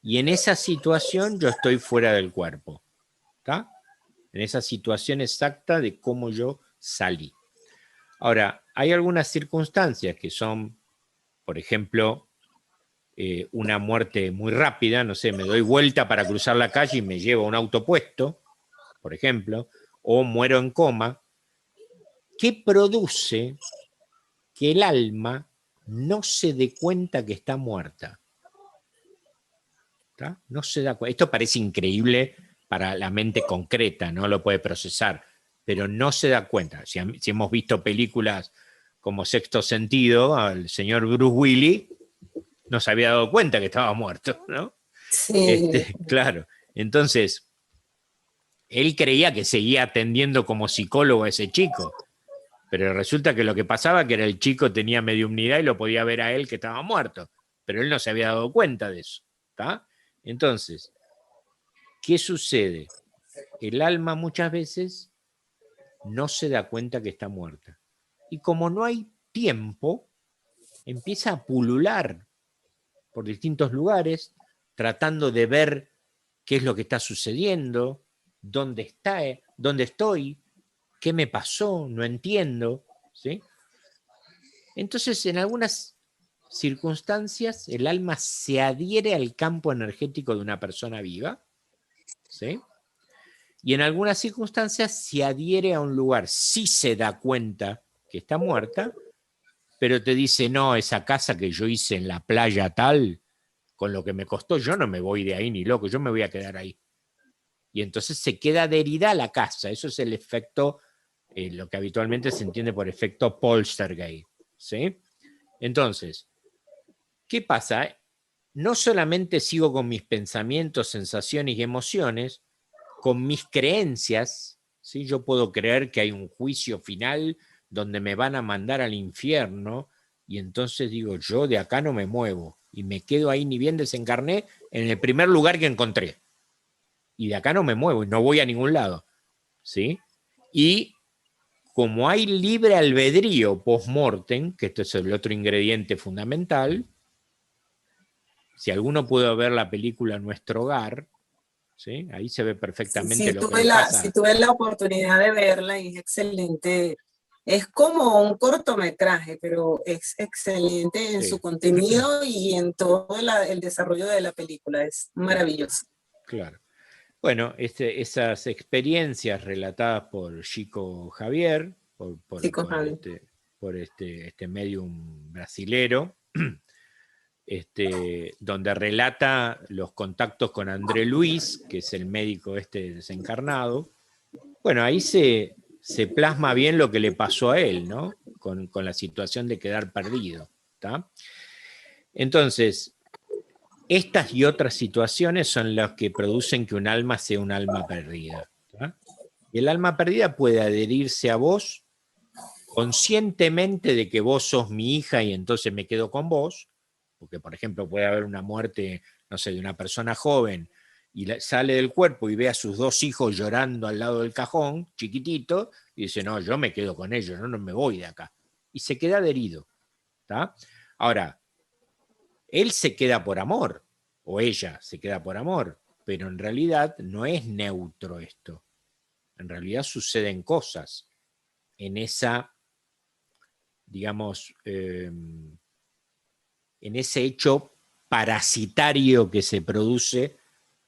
Y en esa situación yo estoy fuera del cuerpo, ¿está? En esa situación exacta de cómo yo salí. Ahora, hay algunas circunstancias que son, por ejemplo, una muerte muy rápida, no sé, me doy vuelta para cruzar la calle y me llevo a un auto puesto, por ejemplo, o muero en coma, que produce que el alma no se dé cuenta que está muerta. ¿Tá? No se da cuenta. Esto parece increíble para la mente concreta, no lo puede procesar, pero no se da cuenta. Si hemos visto películas como Sexto Sentido, al señor Bruce Willis no se había dado cuenta que estaba muerto, ¿no? Sí. Claro. Entonces, él creía que seguía atendiendo como psicólogo a ese chico, pero resulta que lo que pasaba que era el chico tenía mediumnidad y lo podía ver a él que estaba muerto, pero él no se había dado cuenta de eso, ¿tá? Entonces, ¿qué sucede? El alma muchas veces no se da cuenta que está muerta. Y como no hay tiempo, empieza a pulular por distintos lugares, tratando de ver qué es lo que está sucediendo, dónde estoy, qué me pasó, no entiendo, ¿sí? Entonces, en algunas circunstancias, el alma se adhiere al campo energético de una persona viva, ¿sí? Y en algunas circunstancias se adhiere a un lugar, sí se da cuenta que está muerta, pero te dice, no, esa casa que yo hice en la playa tal, con lo que me costó, yo no me voy de ahí ni loco, yo me voy a quedar ahí. Y entonces se queda adherida a la casa. Eso es el efecto, lo que habitualmente se entiende por efecto poltergeist, ¿sí? Entonces, ¿qué pasa? No solamente sigo con mis pensamientos, sensaciones y emociones, con mis creencias, ¿sí? Yo puedo creer que hay un juicio final donde me van a mandar al infierno y entonces digo, yo de acá no me muevo y me quedo ahí ni bien desencarné en el primer lugar que encontré. Y de acá no me muevo y no voy a ningún lado, ¿sí? Y como hay libre albedrío post-mortem, que esto es el otro ingrediente fundamental, si alguno pudo ver la película Nuestro Hogar, ¿sí? Ahí se ve perfectamente lo que le Sí pasa. tuve la oportunidad de verla y es excelente. Es como un cortometraje, pero es excelente en su Sí, contenido y en todo el desarrollo de la película. Es claro, maravilloso. claro. Bueno, esas experiencias relatadas por Chico Javier, Chicos, por este medium brasilero, donde relata los contactos con André Luis, que es el médico desencarnado. Bueno, ahí se plasma bien lo que le pasó a él, ¿no? Con la situación de quedar perdido, ¿tá? Entonces, estas y otras situaciones son las que producen que un alma sea un alma perdida, ¿tá? Y el alma perdida puede adherirse a vos conscientemente de que vos sos mi hija y entonces me quedo con vos, porque por ejemplo puede haber una muerte, no sé, de una persona joven, y sale del cuerpo y ve a sus 2 hijos llorando al lado del cajón, chiquitito, y dice, no, yo me quedo con ellos, no me voy de acá. Y se queda adherido. ¿Tá? Ahora, él se queda por amor, o ella se queda por amor, pero en realidad no es neutro esto. En realidad suceden cosas en esa, digamos, en ese hecho parasitario que se produce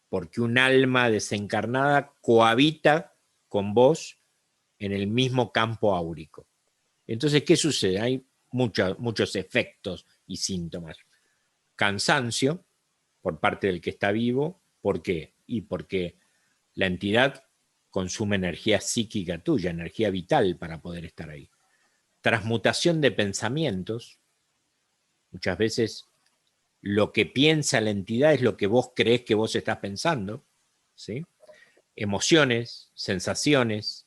porque un alma desencarnada cohabita con vos en el mismo campo áurico. Entonces, ¿qué sucede? Hay muchos efectos y síntomas. Cansancio por parte del que está vivo. ¿Por qué? Y porque la entidad consume energía psíquica tuya, energía vital para poder estar ahí. Transmutación de pensamientos. Muchas veces lo que piensa la entidad es lo que vos crees que vos estás pensando, ¿sí? Emociones, sensaciones,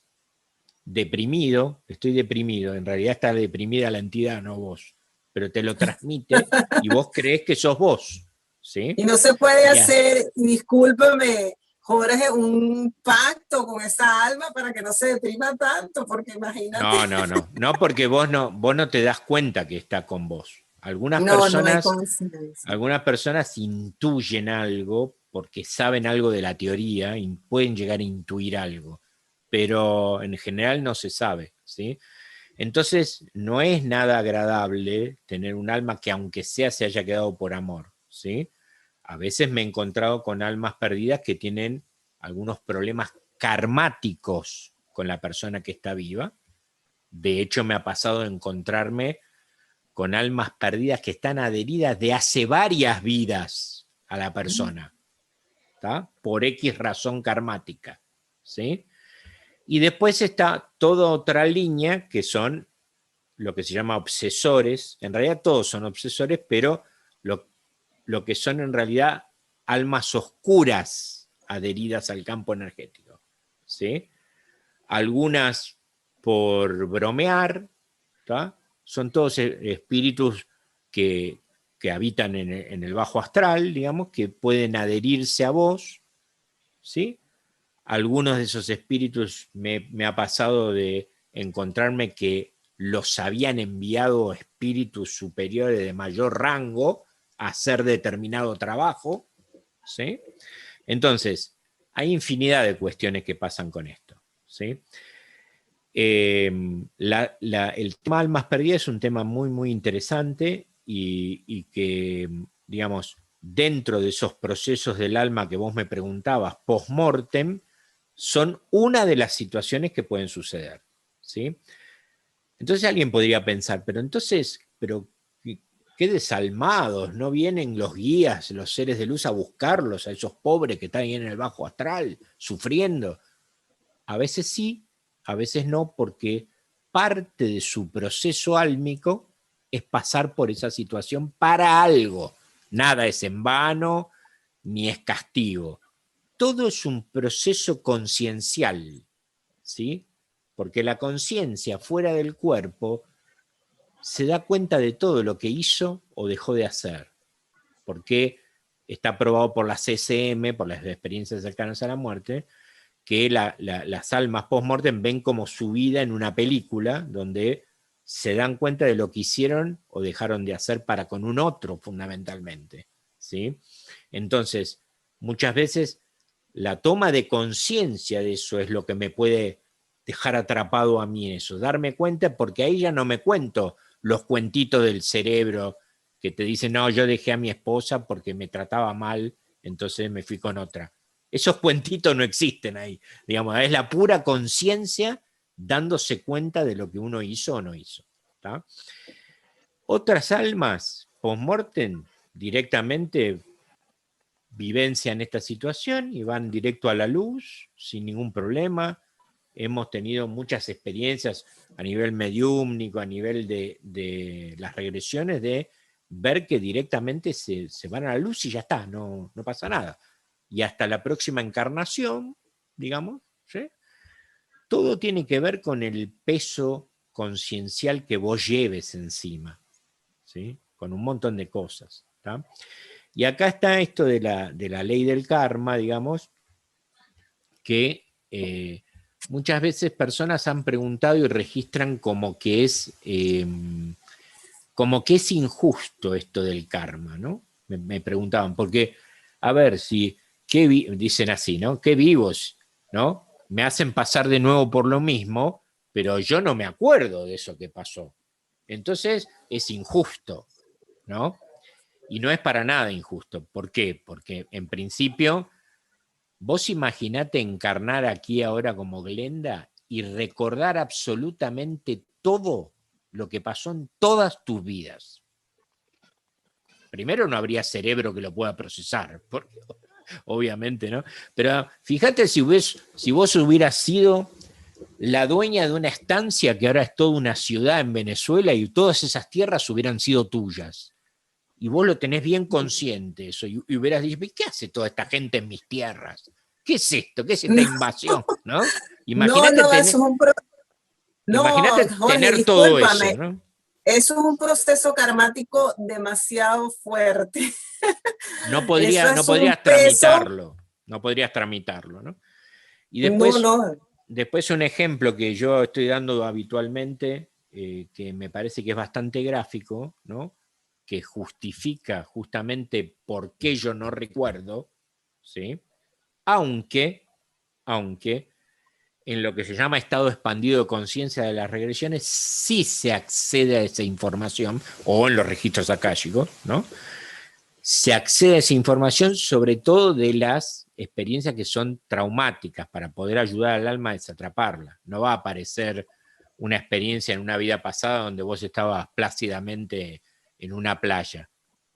deprimido, estoy deprimido, en realidad está deprimida la entidad, no vos, pero te lo transmite y vos crees que sos vos, ¿sí? Y no se puede Ya. hacer, discúlpame, Jorge, un pacto con esa alma para que no se deprima tanto, porque imagínate. No, porque vos no te das cuenta que está con vos. No hay conciencia. Algunas personas intuyen algo porque saben algo de la teoría y pueden llegar a intuir algo, pero en general no se sabe, ¿sí? Entonces, no es nada agradable tener un alma que aunque sea se haya quedado por amor, ¿sí? A veces me he encontrado con almas perdidas que tienen algunos problemas karmáticos con la persona que está viva. De hecho, me ha pasado encontrarme con almas perdidas que están adheridas de hace varias vidas a la persona, ¿tá? Por X razón karmática, ¿sí? Y después está toda otra línea que son lo que se llama obsesores. En realidad todos son obsesores, pero lo que son en realidad almas oscuras adheridas al campo energético, ¿sí? Algunas por bromear, ¿tá? Son todos espíritus que habitan en el bajo astral, digamos, que pueden adherirse a vos, ¿sí? Algunos de esos espíritus me ha pasado de encontrarme que los habían enviado espíritus superiores de mayor rango a hacer determinado trabajo, ¿sí? Entonces, hay infinidad de cuestiones que pasan con esto, ¿sí? El tema almas perdidas es un tema muy, muy interesante y que, digamos, dentro de esos procesos del alma que vos me preguntabas, post-mortem, son una de las situaciones que pueden suceder, ¿sí? Entonces alguien podría pensar, pero qué desalmados, ¿no vienen los guías, los seres de luz a buscarlos, a esos pobres que están ahí en el bajo astral, sufriendo? A veces sí, a veces no, porque parte de su proceso álmico es pasar por esa situación para algo. Nada es en vano, ni es castigo. Todo es un proceso conciencial, ¿sí? Porque la conciencia fuera del cuerpo se da cuenta de todo lo que hizo o dejó de hacer, porque está probado por la CCM, por las experiencias cercanas a la muerte, que las almas post-mortem ven como su vida en una película donde se dan cuenta de lo que hicieron o dejaron de hacer para con un otro, fundamentalmente, ¿sí? Entonces, muchas veces la toma de conciencia de eso es lo que me puede dejar atrapado a mí en eso, darme cuenta, porque ahí ya no me cuento los cuentitos del cerebro que te dicen, no, yo dejé a mi esposa porque me trataba mal, entonces me fui con otra. Esos cuentitos no existen ahí, digamos, es la pura conciencia dándose cuenta de lo que uno hizo o no hizo, ¿tá? Otras almas post-mortem directamente vivencian esta situación y van directo a la luz sin ningún problema. Hemos tenido muchas experiencias a nivel mediúmnico, a nivel de las regresiones, de ver que directamente se van a la luz y ya está, no pasa nada. Y hasta la próxima encarnación, digamos, ¿sí? Todo tiene que ver con el peso conciencial que vos lleves encima, ¿sí? Con un montón de cosas. ¿tá? Y acá está esto de la ley del karma, digamos, que muchas veces personas han preguntado y registran como que es injusto esto del karma, ¿no? Me preguntaban, porque, a ver, si, dicen así, ¿no? Qué vivos, ¿no? Me hacen pasar de nuevo por lo mismo, pero yo no me acuerdo de eso que pasó. Entonces es injusto, ¿no? Y no es para nada injusto. ¿Por qué? Porque en principio, vos imaginate encarnar aquí ahora como Glenda y recordar absolutamente todo lo que pasó en todas tus vidas. Primero no habría cerebro que lo pueda procesar, porque, obviamente, ¿no? Pero fíjate si vos hubieras sido la dueña de una estancia que ahora es toda una ciudad en Venezuela y todas esas tierras hubieran sido tuyas. Y vos lo tenés bien consciente eso, y hubieras dicho, ¿qué hace toda esta gente en mis tierras? ¿Qué es esto? ¿Qué es esta invasión? ¿No? No, Imagínate no, tener, eso es no, imagínate Jorge, tener todo eso, discúlpame. ¿no? Eso es un proceso karmático demasiado fuerte. No Eso podrías es un peso. tramitarlo, no podrías tramitarlo, ¿no? Y No, después, no. un ejemplo que yo estoy dando habitualmente, que me parece que es bastante gráfico, ¿no? Que justifica justamente por qué yo no recuerdo, ¿sí? Aunque en lo que se llama estado expandido de conciencia de las regresiones sí se accede a esa información, o en los registros akáshicos, ¿no? Se accede a esa información sobre todo de las experiencias que son traumáticas para poder ayudar al alma a desatraparla. No va a aparecer una experiencia en una vida pasada donde vos estabas plácidamente en una playa,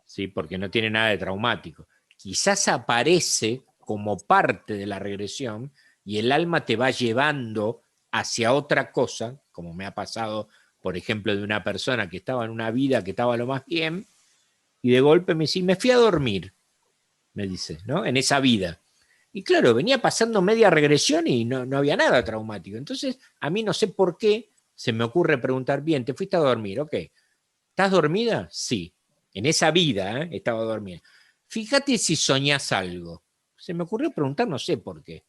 ¿sí? Porque no tiene nada de traumático. Quizás aparece como parte de la regresión y el alma te va llevando hacia otra cosa, como me ha pasado, por ejemplo, de una persona que estaba en una vida que estaba lo más bien, y de golpe me dice, me fui a dormir, me dice, ¿no? En esa vida. Y claro, venía pasando media regresión y no había nada traumático. Entonces, a mí no sé por qué se me ocurre preguntar, bien, te fuiste a dormir, ok. ¿Estás dormida? Sí. En esa vida estaba dormida. Fíjate si soñás algo. Se me ocurrió preguntar, no sé por qué.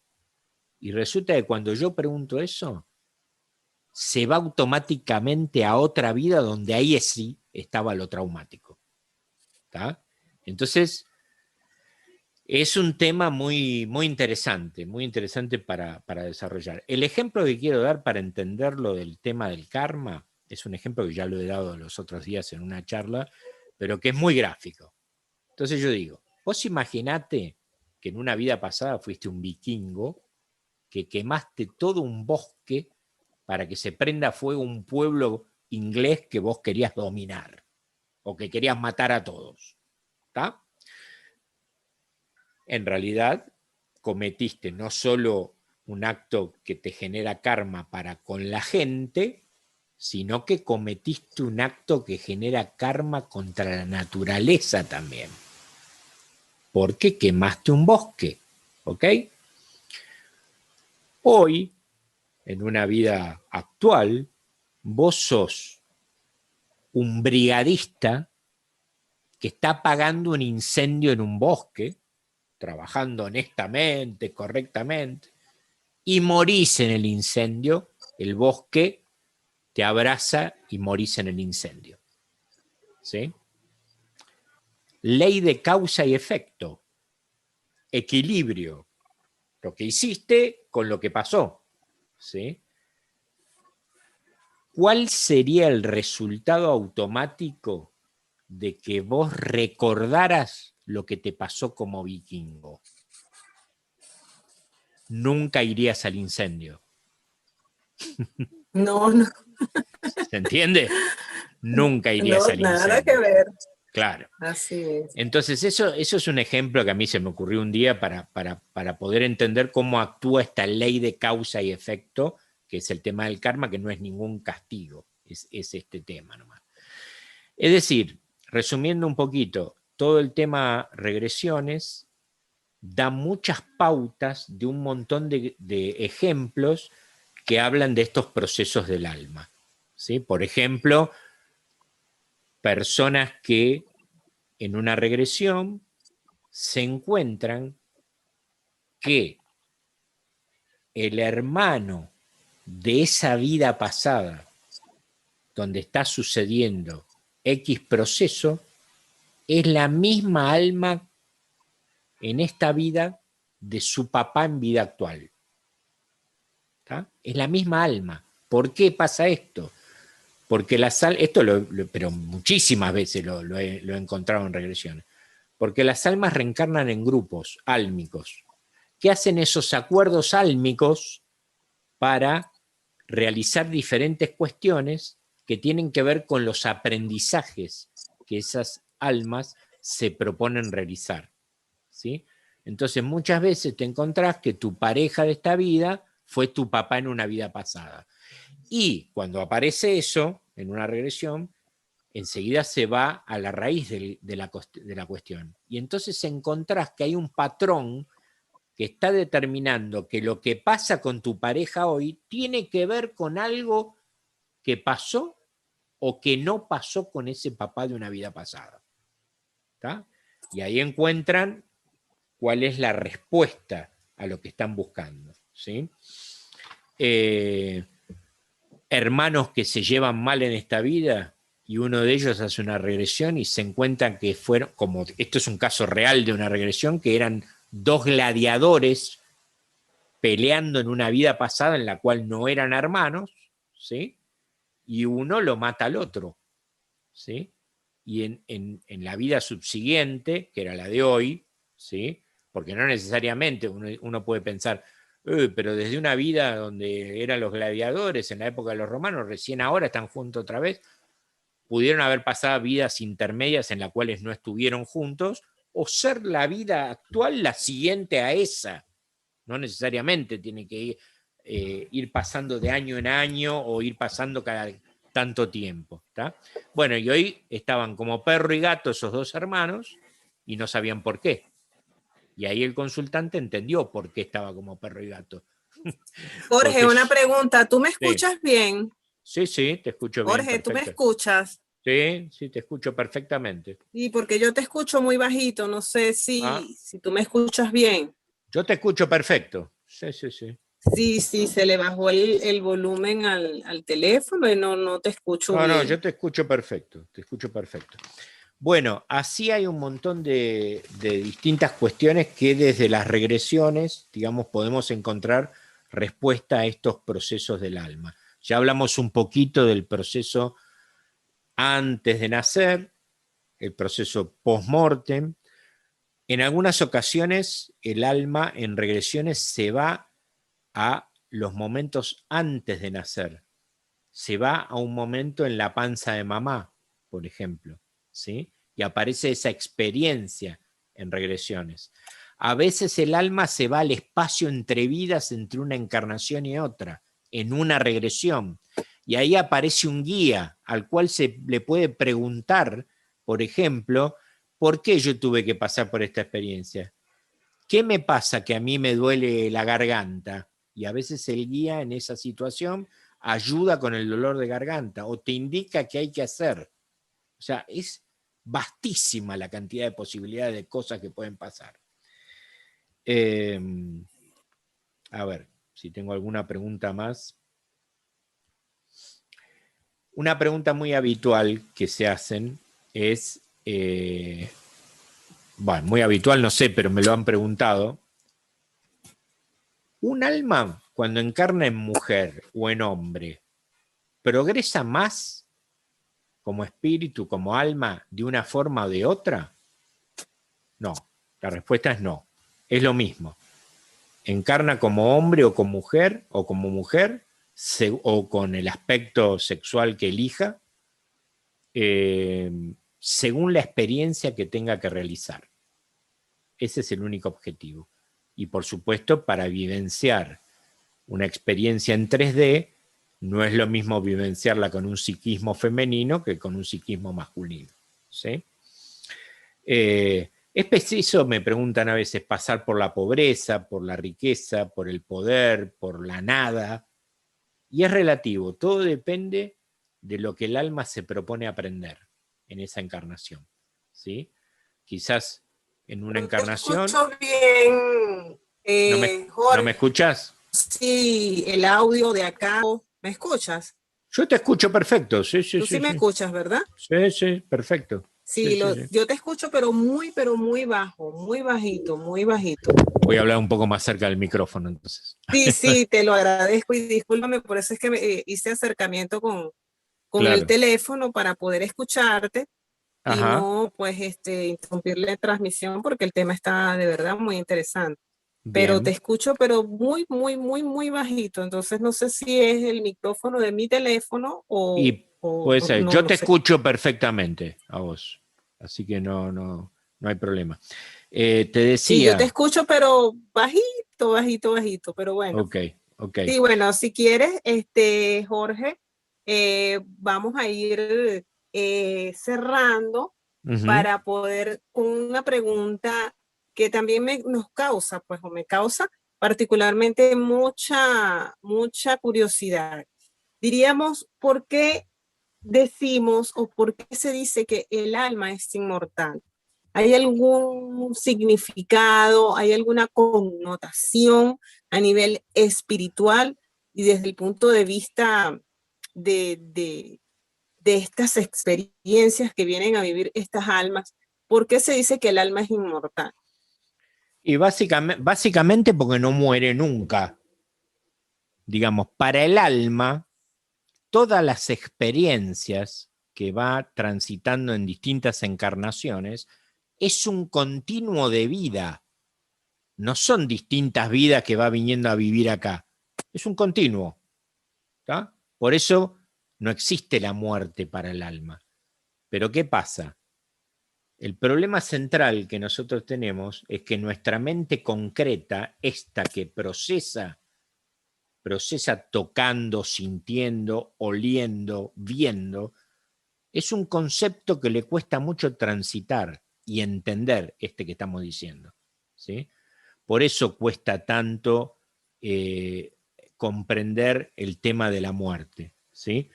Y resulta que cuando yo pregunto eso, se va automáticamente a otra vida donde ahí sí estaba lo traumático. ¿Tá? Entonces, es un tema muy interesante para desarrollar. El ejemplo que quiero dar para entenderlo del tema del karma es un ejemplo que ya lo he dado los otros días en una charla, pero que es muy gráfico. Entonces yo digo, vos imaginate que en una vida pasada fuiste un vikingo que quemaste todo un bosque para que se prenda fuego un pueblo inglés que vos querías dominar o que querías matar a todos. ¿Está? En realidad cometiste no solo un acto que te genera karma para con la gente, sino que cometiste un acto que genera karma contra la naturaleza también. Porque quemaste un bosque, ¿ok? Hoy, en una vida actual, vos sos un brigadista que está apagando un incendio en un bosque, trabajando honestamente, correctamente, y morís en el incendio, el bosque te abraza y morís en el incendio. ¿Sí? Ley de causa y efecto, equilibrio, lo que hiciste con lo que pasó. ¿Sí? ¿Cuál sería el resultado automático de que vos recordaras lo que te pasó como vikingo? Nunca irías al incendio. No, no, ¿Se entiende? Nunca irías no, al nada que incendio. ver. Claro. Así es. Entonces, eso es un ejemplo que a mí se me ocurrió un día para poder entender cómo actúa esta ley de causa y efecto, que es el tema del karma, que no es ningún castigo, es este tema nomás. Es decir, resumiendo un poquito, todo el tema regresiones da muchas pautas de un montón de ejemplos que hablan de estos procesos del alma. ¿Sí? Por ejemplo, personas que en una regresión se encuentran que el hermano de esa vida pasada, donde está sucediendo X proceso, es la misma alma en esta vida de su papá en vida actual. ¿Tá? Es la misma alma. ¿Por qué pasa esto? Porque esto pero muchísimas veces lo he encontrado en regresiones, porque las almas reencarnan en grupos álmicos, que hacen esos acuerdos álmicos para realizar diferentes cuestiones que tienen que ver con los aprendizajes que esas almas se proponen realizar, ¿sí? Entonces muchas veces te encontrás que tu pareja de esta vida fue tu papá en una vida pasada. Y cuando aparece eso en una regresión, enseguida se va a la raíz de la cuestión. Y entonces encontrás que hay un patrón que está determinando que lo que pasa con tu pareja hoy tiene que ver con algo que pasó o que no pasó con ese papá de una vida pasada. ¿Tá? Y ahí encuentran cuál es la respuesta a lo que están buscando. ¿Sí? Hermanos que se llevan mal en esta vida y uno de ellos hace una regresión y se encuentran que fueron, como esto es un caso real de una regresión, que eran dos gladiadores peleando en una vida pasada en la cual no eran hermanos, ¿sí? Y uno lo mata al otro, ¿sí? Y en la vida subsiguiente, que era la de hoy, ¿sí? Porque no necesariamente uno puede pensar, pero desde una vida donde eran los gladiadores, en la época de los romanos, recién ahora están juntos otra vez, pudieron haber pasado vidas intermedias en las cuales no estuvieron juntos, o ser la vida actual la siguiente a esa. No necesariamente tiene que ir pasando de año en año o ir pasando cada tanto tiempo. ¿Tá? Bueno, y hoy estaban como perro y gato esos dos hermanos y no sabían por qué. Y ahí el consultante entendió por qué estaba como perro y gato. Jorge, Porque, una pregunta. ¿Tú me sí, escuchas bien? sí, te escucho bien, Jorge, ¿tú me perfecto. escuchas? Sí, te escucho perfectamente. Sí, porque yo te escucho muy bajito. No sé si tú me escuchas bien. Yo te escucho perfecto. Sí. Sí, se le bajó el volumen al teléfono y no te escucho No, bien. yo te escucho perfecto, te escucho perfecto. Bueno, así hay un montón de distintas cuestiones que desde las regresiones, digamos, podemos encontrar respuesta a estos procesos del alma. Ya hablamos un poquito del proceso antes de nacer, el proceso post-mortem. En algunas ocasiones el alma en regresiones se va a los momentos antes de nacer. Se va a un momento en la panza de mamá, por ejemplo, ¿sí? Y aparece esa experiencia en regresiones. A veces el alma se va al espacio entre vidas, entre una encarnación y otra, en una regresión. Y ahí aparece un guía al cual se le puede preguntar, por ejemplo, ¿por qué yo tuve que pasar por esta experiencia? ¿Qué me pasa que a mí me duele la garganta? Y a veces el guía en esa situación ayuda con el dolor de garganta o te indica qué hay que hacer. O sea, es vastísima la cantidad de posibilidades de cosas que pueden pasar. A ver, si tengo alguna pregunta más. Una pregunta muy habitual que se hacen es, bueno, muy habitual no sé, pero me lo han preguntado. ¿Un alma cuando encarna en mujer o en hombre progresa más como espíritu, como alma, de una forma o de otra? No, la respuesta es no. Es lo mismo. Encarna como hombre o como mujer, o con el aspecto sexual que elija, según la experiencia que tenga que realizar. Ese es el único objetivo. Y por supuesto, para vivenciar una experiencia en 3D, no es lo mismo vivenciarla con un psiquismo femenino que con un psiquismo masculino. ¿Sí? ¿Es preciso, me preguntan a veces, pasar por la pobreza, por la riqueza, por el poder, por la nada? Y es relativo, todo depende de lo que el alma se propone aprender en esa encarnación. ¿Sí? quizás en una No te encarnación. escucho bien, ¿No me Jorge. escuchas? Sí, el audio de acá. ¿Me escuchas? Yo te escucho perfecto, sí, sí, Tú sí, sí me sí. escuchas, ¿verdad? Sí, sí, perfecto. Sí, Sí, sí, sí. yo te escucho, pero muy bajo, muy bajito, muy bajito. Voy a hablar un poco más cerca del micrófono, entonces. Sí, sí, te lo agradezco y discúlpame, por eso es que hice acercamiento con el Claro. teléfono para poder escucharte y Ajá. no, pues, interrumpir la transmisión porque el tema está de verdad muy interesante. Pero te Bien. escucho, pero muy, muy, muy, muy bajito. Entonces no sé si es el micrófono de mi teléfono Y puede o ser. no Yo lo te sé. escucho perfectamente a vos. Así que no hay problema. Te Sí, yo te decía. escucho, pero bajito, bajito, bajito. Pero bueno, Ok, ok. sí, bueno, si quieres, Jorge, vamos a ir cerrando Ujú. para poder con una pregunta que también nos causa, pues, o me causa particularmente mucha curiosidad. Diríamos, ¿por qué decimos o por qué se dice que el alma es inmortal? ¿Hay algún significado, hay alguna connotación a nivel espiritual y desde el punto de vista de, de, de estas experiencias que vienen a vivir estas almas? ¿Por qué se dice que el alma es inmortal? Y básicamente porque no muere nunca. Digamos, para el alma, todas las experiencias que va transitando en distintas encarnaciones es un continuo de vida. No son distintas vidas que va viniendo a vivir acá. Es un continuo. ¿Tá? Por eso no existe la muerte para el alma. Pero ¿qué pasa? El problema central que nosotros tenemos es que nuestra mente concreta, esta que procesa tocando, sintiendo, oliendo, viendo, es un concepto que le cuesta mucho transitar y entender este que estamos diciendo. ¿Sí? Por eso cuesta tanto comprender el tema de la muerte. ¿Sí?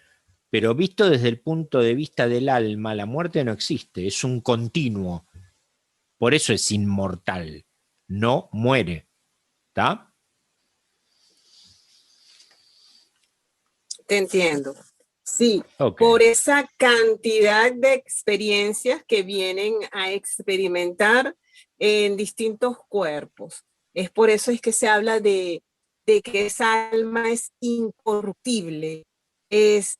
Pero visto desde el punto de vista del alma, la muerte no existe, es un continuo. Por eso es inmortal. No muere. ¿Está? Te entiendo. Sí, Ok. por esa cantidad de experiencias que vienen a experimentar en distintos cuerpos. Es por eso es que se habla de que esa alma es incorruptible, es,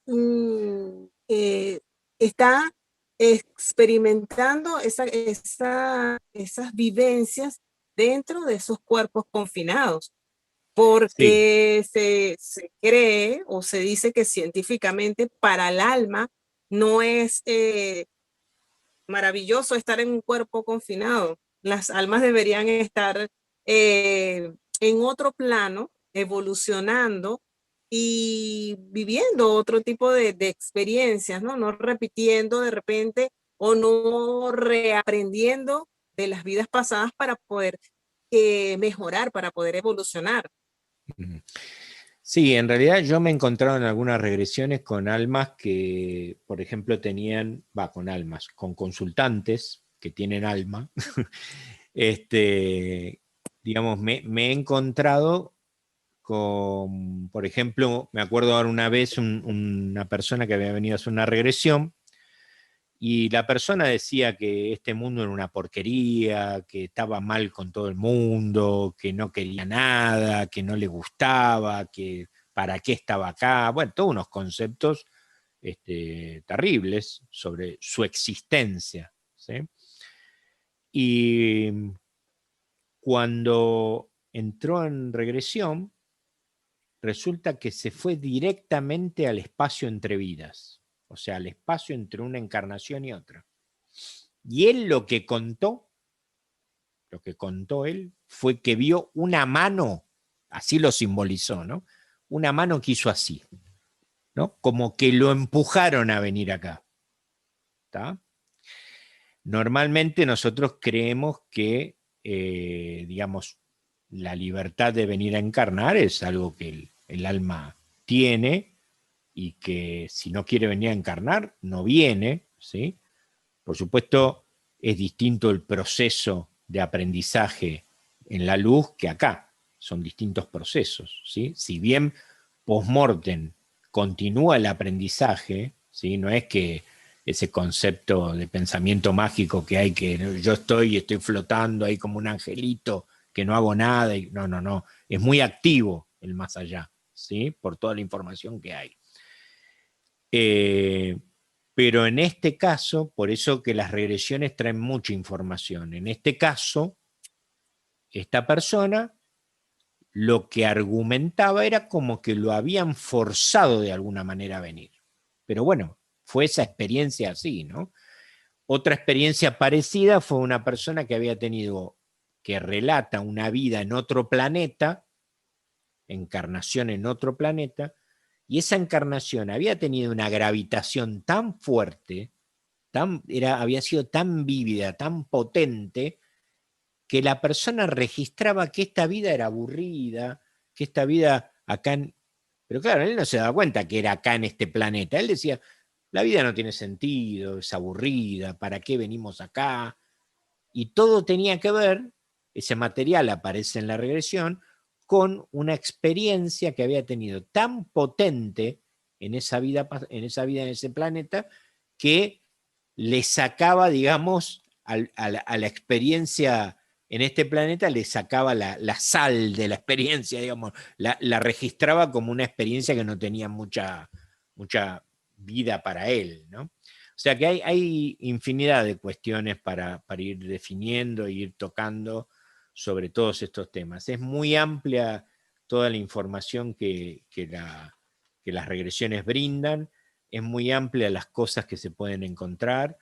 está experimentando esas vivencias dentro de esos cuerpos confinados Sí. porque se cree o se dice que científicamente para el alma no es maravilloso estar en un cuerpo confinado. Las almas deberían estar en otro plano, evolucionando y viviendo otro tipo de experiencias, ¿no? No repitiendo de repente o no reaprendiendo de las vidas pasadas para poder mejorar, para poder evolucionar. Sí, en realidad yo me he encontrado en algunas regresiones con almas que, por ejemplo, con consultantes que tienen alma. este, digamos, me he encontrado con, por ejemplo, me acuerdo ahora una vez una persona que había venido a hacer una regresión y la persona decía que este mundo era una porquería, que estaba mal con todo el mundo, que no quería nada, que no le gustaba, que para qué estaba acá. Bueno, todos unos conceptos terribles sobre su existencia. ¿Sí? Y cuando entró en regresión, resulta que se fue directamente al espacio entre vidas, o sea, al espacio entre una encarnación y otra. Y él lo que contó él, fue que vio una mano, así lo simbolizó, ¿no? Una mano que hizo así, ¿no? Como que lo empujaron a venir acá. ¿Está? Normalmente nosotros creemos que, digamos, la libertad de venir a encarnar es algo que el alma tiene y que si no quiere venir a encarnar, no viene, ¿sí? Por supuesto, es distinto el proceso de aprendizaje en la luz que acá. Son distintos procesos, ¿sí? Si bien post-mortem continúa el aprendizaje, ¿sí? No es que ese concepto de pensamiento mágico que hay, que yo estoy flotando ahí como un angelito, que no hago nada. No, no, no. Es muy activo el más allá, ¿sí? Por toda la información que hay. Pero en este caso, por eso que las regresiones traen mucha información. En este caso, esta persona lo que argumentaba era como que lo habían forzado de alguna manera a venir. Pero bueno, fue esa experiencia así, ¿no? Otra experiencia parecida fue una persona que había tenido, que relata una vida en otro planeta, encarnación en otro planeta, y esa encarnación había tenido una gravitación tan fuerte, había sido tan vívida, tan potente, que la persona registraba que esta vida era aburrida, que esta vida acá Pero claro, él no se daba cuenta que era acá en este planeta. Él decía, la vida no tiene sentido, es aburrida, ¿para qué venimos acá? Y todo tenía que ver, ese material aparece en la regresión, con una experiencia que había tenido tan potente en esa vida, en ese planeta, que le sacaba, digamos, a la experiencia en este planeta, le sacaba la sal de la experiencia, digamos, la registraba como una experiencia que no tenía mucha vida para él, ¿no? O sea que hay infinidad de cuestiones para ir definiendo e ir tocando sobre todos estos temas. Es muy amplia toda la información que las regresiones brindan, es muy amplia las cosas que se pueden encontrar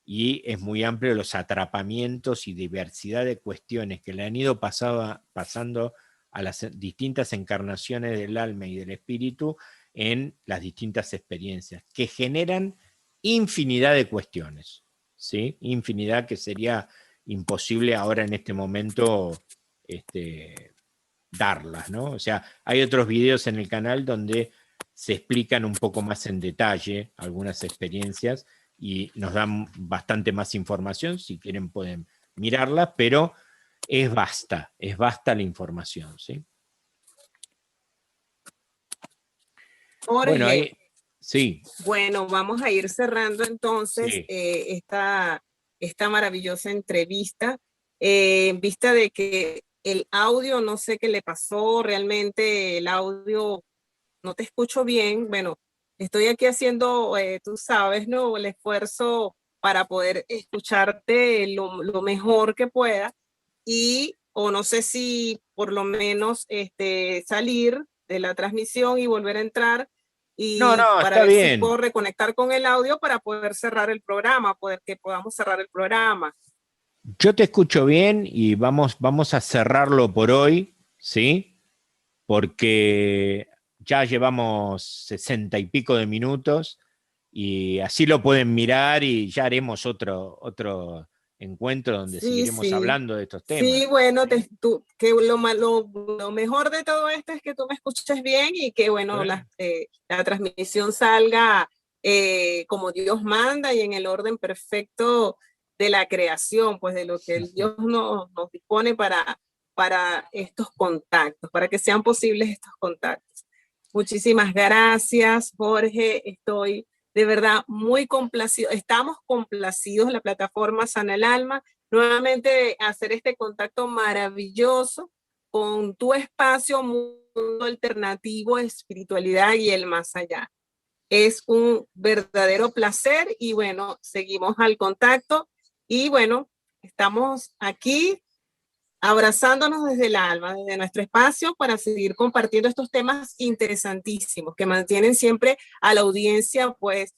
y es muy amplio los atrapamientos y diversidad de cuestiones que le han ido pasando a las distintas encarnaciones del alma y del espíritu en las distintas experiencias, que generan infinidad de cuestiones, ¿sí? Infinidad que sería imposible ahora en este momento darlas, ¿no? O sea, hay otros videos en el canal donde se explican un poco más en detalle algunas experiencias y nos dan bastante más información. Si quieren pueden mirarlas, pero es vasta la información, ¿sí? Bueno, Jorge, ahí, sí, bueno, vamos a ir cerrando entonces sí. esta maravillosa entrevista, en vista de que el audio, no sé qué le pasó, realmente el audio no te escucho bien. Bueno, estoy aquí haciendo, tú sabes, ¿no? El esfuerzo para poder escucharte lo mejor que pueda y, o no sé si por lo menos salir de la transmisión y volver a entrar No, y no, para está ver si bien. puedo reconectar con el audio para poder cerrar el programa, poder que podamos cerrar el programa. Yo te escucho bien y vamos a cerrarlo por hoy, ¿sí? Porque ya llevamos 60 y pico de minutos y así lo pueden mirar y ya haremos otro encuentro donde Sí, seguiremos sí. hablando de estos temas. Sí, bueno, ¿Sí? que lo mejor de todo esto es que tú me escuches bien y que, bueno, la transmisión salga como Dios manda y en el orden perfecto de la creación, pues de lo que el Dios nos dispone para estos contactos, para que sean posibles estos contactos. Muchísimas gracias, Jorge. Estoy de verdad muy complacido. Estamos complacidos, la plataforma Sana el Alma, nuevamente hacer este contacto maravilloso con tu espacio Mundo Alternativo, Espiritualidad y el Más Allá. Es un verdadero placer y bueno, seguimos al contacto y bueno, estamos aquí abrazándonos desde el alma, desde nuestro espacio, para seguir compartiendo estos temas interesantísimos que mantienen siempre a la audiencia, pues,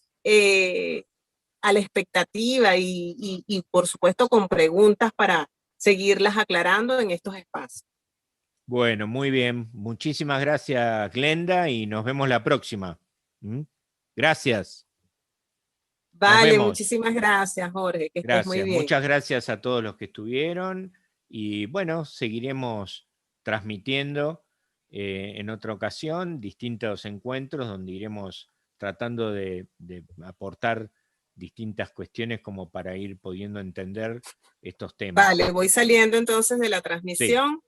a la expectativa y por supuesto con preguntas para seguirlas aclarando en estos espacios. Bueno, muy bien. Muchísimas gracias, Glenda, y nos vemos la próxima. ¿Mm? Gracias. Nos Vale, vemos. muchísimas gracias, Jorge, que estés muy Gracias. bien. Muchas gracias a todos los que estuvieron y bueno, seguiremos transmitiendo en otra ocasión distintos encuentros donde iremos tratando de aportar distintas cuestiones como para ir pudiendo entender estos temas. Vale, voy saliendo entonces de la transmisión.